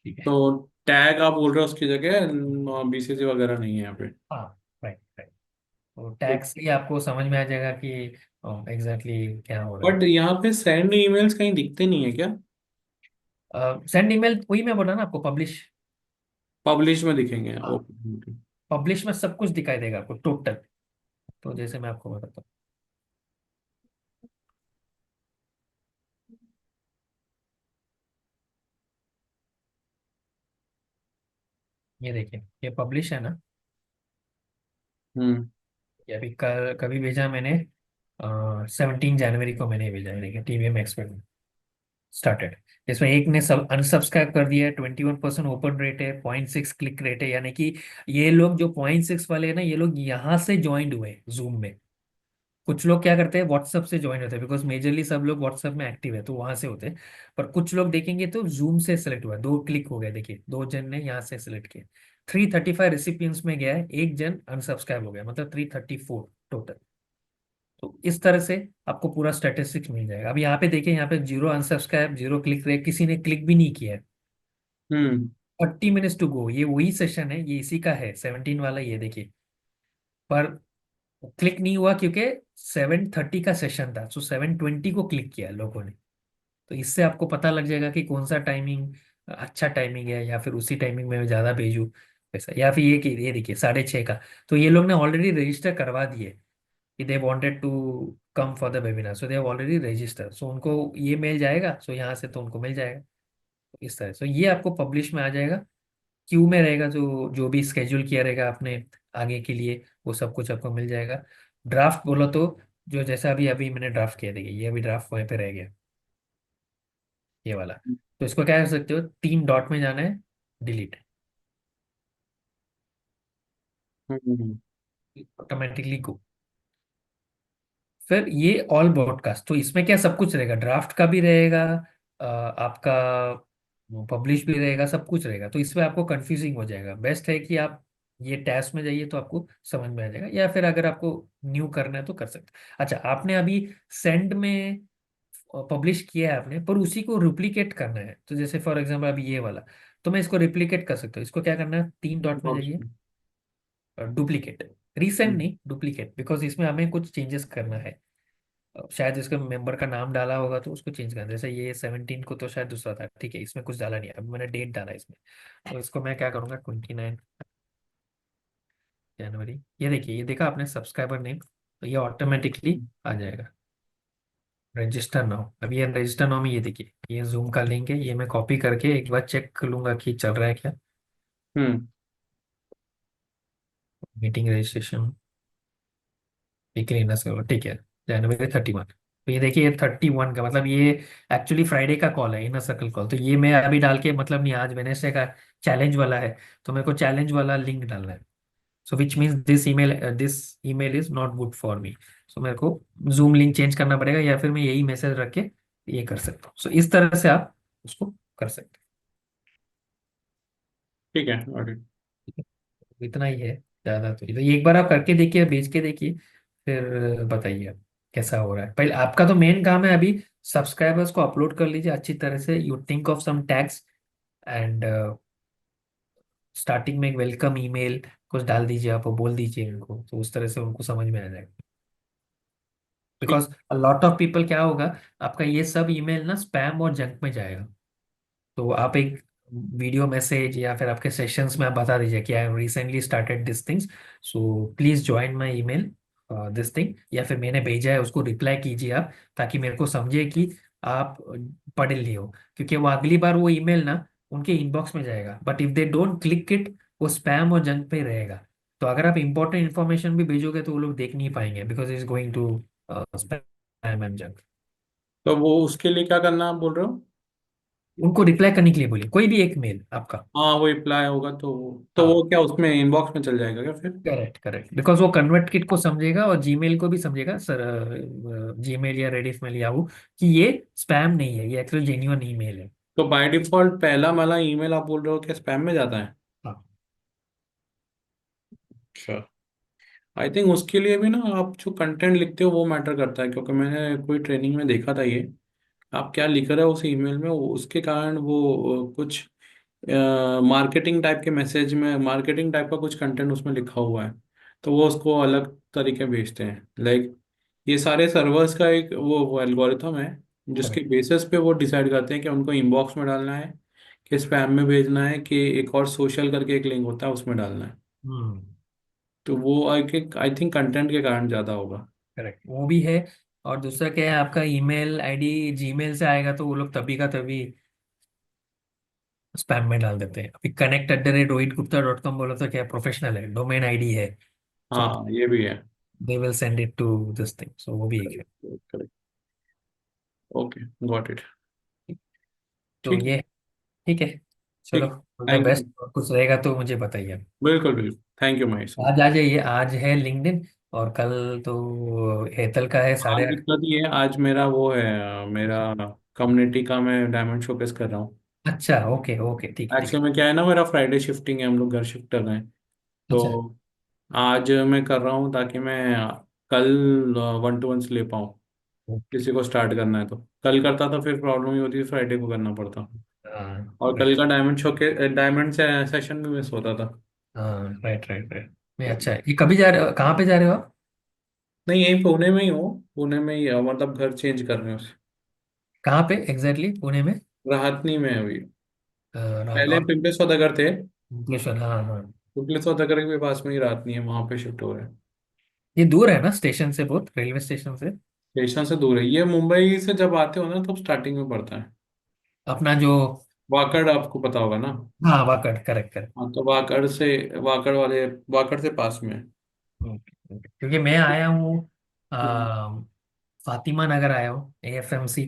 ठीक है।
तो टैग आप बोल रहे हो उसकी जगह बीसीसी वगैरह नहीं है यहाँ पे?
हाँ, राइट राइट। तो
ठीक।
टैग से ही आपको समझ में आ जाएगा कि एग्जैक्टली क्या हो रहा
बट यहाँ पे सेंड ईमेल्स कहीं दिखते नहीं है क्या?
है। सेंड ईमेल, वही मैं बोला ना आपको, पब्लिश।
पब्लिश में दिखेंगे,
हाँ,
ओके।
पब्लिश में सब कुछ दिखाई देगा आपको टोटल। तो जैसे मैं आपको बताता हूँ, ये देखिए, ये पब्लिश है ना,
हम्म।
ये अभी कल कभी भेजा मैंने, 17 जनवरी को मैंने भेजा है, देखिए टीवीएम एक्सपर्ट में। स्टार्टेड। इसमें एक ने सब अनसब्सक्राइब कर दिया है, 21% ओपन रेट है, 0.6 क्लिक रेट है, यानी कि ये लोग जो 0.6 वाले हैं ना, ये लोग यहाँ से ज्वाइंट हुए जूम में। कुछ लोग क्या करते हैं, व्हाट्सएप से ज्वाइन होते हैं, बिकॉज मेजरली सब लोग व्हाट्सएप में एक्टिव है तो वहां से होते हैं। पर कुछ लोग देखेंगे तो जूम से सिलेक्ट हुआ, 2 क्लिक हो गए, देखिए 2 जन ने यहाँ से सिलेक्ट किया। 335 रेसिपिएंट्स में गया है, एक जन अनसब्सक्राइब हो गया, मतलब 334 टोटल। तो इस तरह से आपको पूरा स्टैटिस्टिक्स मिल जाएगा। अब यहाँ पे देखिए, यहाँ पे 0 अनसब्सक्राइब, 0 क्लिक रहे, किसी ने क्लिक भी नहीं किया है।
हम्म।
30 मिनट्स टू गो, ये वही सेशन है, ये इसी का है 17 वाला, ये देखिए। पर क्लिक नहीं हुआ क्योंकि 7:30 का सेशन था, सो 7:20 को क्लिक किया लोगों ने। तो इससे आपको पता लग जाएगा कि कौन सा टाइमिंग अच्छा टाइमिंग है, या फिर उसी टाइमिंग में मैं ज़्यादा भेजूँ पैसा, या फिर ये कि ये देखिए 6:30 का। तो ये लोग ने ऑलरेडी रजिस्टर करवा दिए कि they wanted to come for the webinar, so they have already register, so उनको ये मिल जाएगा, सो यहाँ से तो उनको मिल जाएगा। तो इस तरह से ये आपको पब्लिश में आ जाएगा, क्यू में रहेगा, जो जो भी स्केड्यूल किया रहेगा आपने आगे के लिए, वो सब कुछ आपको मिल जाएगा। ड्राफ्ट बोलो तो, जो जैसा अभी अभी मैंने ड्राफ्ट किया, देखिए ये अभी ड्राफ्ट वहीं पे रह गया, ये वाला। तो इसको क्या कर सकते हो, 3 डॉट में जाना है, डिलीट,
हम्म।
Automatically go. फिर ये ऑल ब्रॉडकास्ट, तो इसमें क्या सब कुछ रहेगा, ड्राफ्ट का भी रहेगा, आपका पब्लिश भी रहेगा, सब कुछ रहेगा। तो इसमें आपको कंफ्यूजिंग हो जाएगा, बेस्ट है कि आप ये टैब्स में जाइए तो आपको समझ में आ जाएगा, या फिर अगर आपको न्यू करना है तो कर सकते हैं। अच्छा, आपने अभी सेंड में पब्लिश किया है आपने, पर उसी को रिप्लिकेट करना है, तो जैसे फॉर एग्जांपल अभी ये वाला, तो मैं इसको रिप्लिकेट कर सकता हूँ। इसको क्या करना है, 3 डॉट में
बॉक्स
जाइए,
में।
डुप्लीकेट, रीसेंड
हम्म।
नहीं, डुप्लीकेट, बिकॉज इसमें हमें कुछ चेंजेस करना है। शायद इसका मेंबर का नाम डाला होगा तो उसको चेंज करना, जैसे ये 17 को तो शायद दूसरा था, ठीक है, इसमें कुछ डाला नहीं है, अब मैंने डेट डाला इसमें। तो इसको मैं क्या करूँगा, 29 जनवरी, ये देखिए, ये देखा आपने सब्सक्राइबर नेम, तो ये ऑटोमेटिकली आ जाएगा। रजिस्टर नाउ, अभी ये रजिस्टर नाउ में ये देखिए, ये जूम का लिंक है, ये मैं कॉपी करके एक बार चेक कर लूंगा कि चल रहा है क्या।
हम्म।
मीटिंग रजिस्ट्रेशन, ठीक है, January 31। तो ये देखिए, ये 31 का मतलब ये एक्चुअली फ्राइडे का कॉल है, इनर सर्कल कॉल, तो ये मैं अभी डाल के मतलब नहीं, आज वेनेसडे का चैलेंज वाला है, तो मेरे को चैलेंज वाला लिंक डालना है। So which means this email is not good for me. So मेरे को जूम लिंक चेंज करना पड़ेगा, या फिर मैं यही मैसेज रख के ये कर सकता हूँ। सो इस तरह से आप उसको कर सकते
ठीक है, और
हैं। इतना ही है, ज्यादा तो ये एक बार आप करके देखिए, भेज के देखिए, फिर बताइए आप कैसा हो रहा है। पहले आपका तो मेन काम है अभी, सब्सक्राइबर्स को अपलोड कर लीजिए अच्छी तरह से, you think of some tags, and starting में एक वेलकम ईमेल कुछ डाल दीजिए, आप बोल दीजिए उनको, तो उस तरह से उनको समझ में आ जाएगा।
ठीक।
बिकॉज लॉट ऑफ पीपल क्या होगा, आपका ये सब ईमेल ना स्पैम और जंक में जाएगा। तो आप एक वीडियो मैसेज या फिर आपके सेशंस में आप बता दीजिए कि I recently started this things, so please join my email this thing, या फिर मैंने भेजा है उसको रिप्लाई कीजिए आप, ताकि मेरे को समझे कि आप पढ़ लिए हो। क्योंकि वो अगली बार वो ईमेल ना उनके इनबॉक्स में जाएगा, but if they don't click it, वो स्पैम और जंक पे रहेगा। तो अगर आप इंपॉर्टेंट इन्फॉर्मेशन भी भेजोगे तो वो लोग देख नहीं पाएंगे, because is going to spam and junk.
तो वो उसके लिए क्या करना आप बोल रहे हो?
उनको रिप्लाई करने के लिए बोलिए, कोई भी एक मेल आपका।
हाँ, वो अप्लाई होगा तो वो
हाँ,
क्या उसमें इनबॉक्स में चल जाएगा क्या फिर?
करेक्ट करेक्ट, बिकॉज वो कन्वर्ट किट को समझेगा और जीमेल को भी समझेगा सर, जीमेल या रेडिफ मेल याहू, कि ये स्पैम नहीं है, ये एक्चुअली जेन्युइन ईमेल है।
तो बाय डिफॉल्ट पहला वाला ईमेल आप बोल रहे हो क्या स्पैम में जाता है?
हाँ,
अच्छा। आई थिंक उसके लिए भी ना आप जो कंटेंट लिखते हो वो मैटर करता है, क्योंकि मैंने कोई ट्रेनिंग में देखा था ये। आप क्या लिख रहे हो उस ईमेल में, उसके कारण वो कुछ मार्केटिंग टाइप के मैसेज में मार्केटिंग टाइप का कुछ कंटेंट उसमें लिखा हुआ है, तो वो उसको अलग तरीके भेजते हैं। लाइक ये सारे सर्वर्स का एक वो एल्गोरिथम है, जिसके
करेक्ट।
बेसिस पे वो डिसाइड करते हैं कि उनको इनबॉक्स में डालना है, कि स्पैम में भेजना है, कि एक और सोशल करके एक लिंक होता है उसमें डालना है।
हम्म।
तो वो आई थिंक कंटेंट के कारण ज़्यादा होगा।
करेक्ट, वो भी है। और दूसरा क्या है, आपका ईमेल आईडी जीमेल से आएगा तो वो लोग तभी का तभी स्पैम में डाल देते हैं। अभी connect@rohitgupta.com बोला तो क्या प्रोफेशनल है, डोमेन आईडी है, सो
हाँ, ये भी है।
They will send it to this thing, so वो भी एक है।
करेक्ट। Okay, got it.
तो
ठीक है।
ये ठीक है। चलो,
ठीक।
All the
thank you.
Best, और कुछ रहेगा तो मुझे बताइए।
बिल्कुल बिल्कुल, थैंक यू महेश।
आज आ जाइए, आज है लिंक्डइन, और कल तो हेतल का है
आज
8:30।
दिक्कत ये है, आज मेरा वो है, मेरा कम्युनिटी का मैं डायमंड शोकेस कर रहा हूँ।
अच्छा, ओके ओके, ठीक है ठीक है।
एक्चुअली में क्या है ना, मेरा फ्राइडे शिफ्टिंग है, हम लोग घर शिफ्ट कर रहे हैं।
अच्छा।
तो आज मैं कर रहा हूँ ताकि मैं कल 1 to 1 ले पाऊँ।
ओके।
किसी को स्टार्ट करना है तो कल करता, तो फिर प्रॉब्लम ही होती, फ्राइडे को करना पड़ता।
हाँ
और कल
राइट।
का डायमंड से सेशन भी मिस होता था।
हाँ राइट राइट राइट। नहीं, अच्छा है। ये कभी जा रहे हो, कहाँ पे जा रहे हो आप?
नहीं, यही पुणे में ही हूँ। पुणे में ही मतलब घर चेंज कर रहे हैं।
कहाँ पे एग्जैक्टली पुणे में?
राहतनी में अभी।
रात
पहले
और
पिंपले सौदागर थे।
अंकलेश्वर, हाँ हाँ।
पिंपले सौदागर के भी पास में ही राहतनी है, वहां पे शिफ्ट हो रहे हैं।
ये दूर है ना स्टेशन से, बहुत, रेलवे स्टेशन से?
स्टेशन से दूर है ये, मुंबई से जब आते हो ना तब स्टार्टिंग में पड़ता है।
अपना जो,
वाकड़ आपको पता होगा ना।
हाँ वाकड, करेक्ट करेक्ट।
हाँ, तो वाकड़ से पास में है।
क्योंकि मैं आया हूँ फातिमा नगर आया हूँ, AFMC।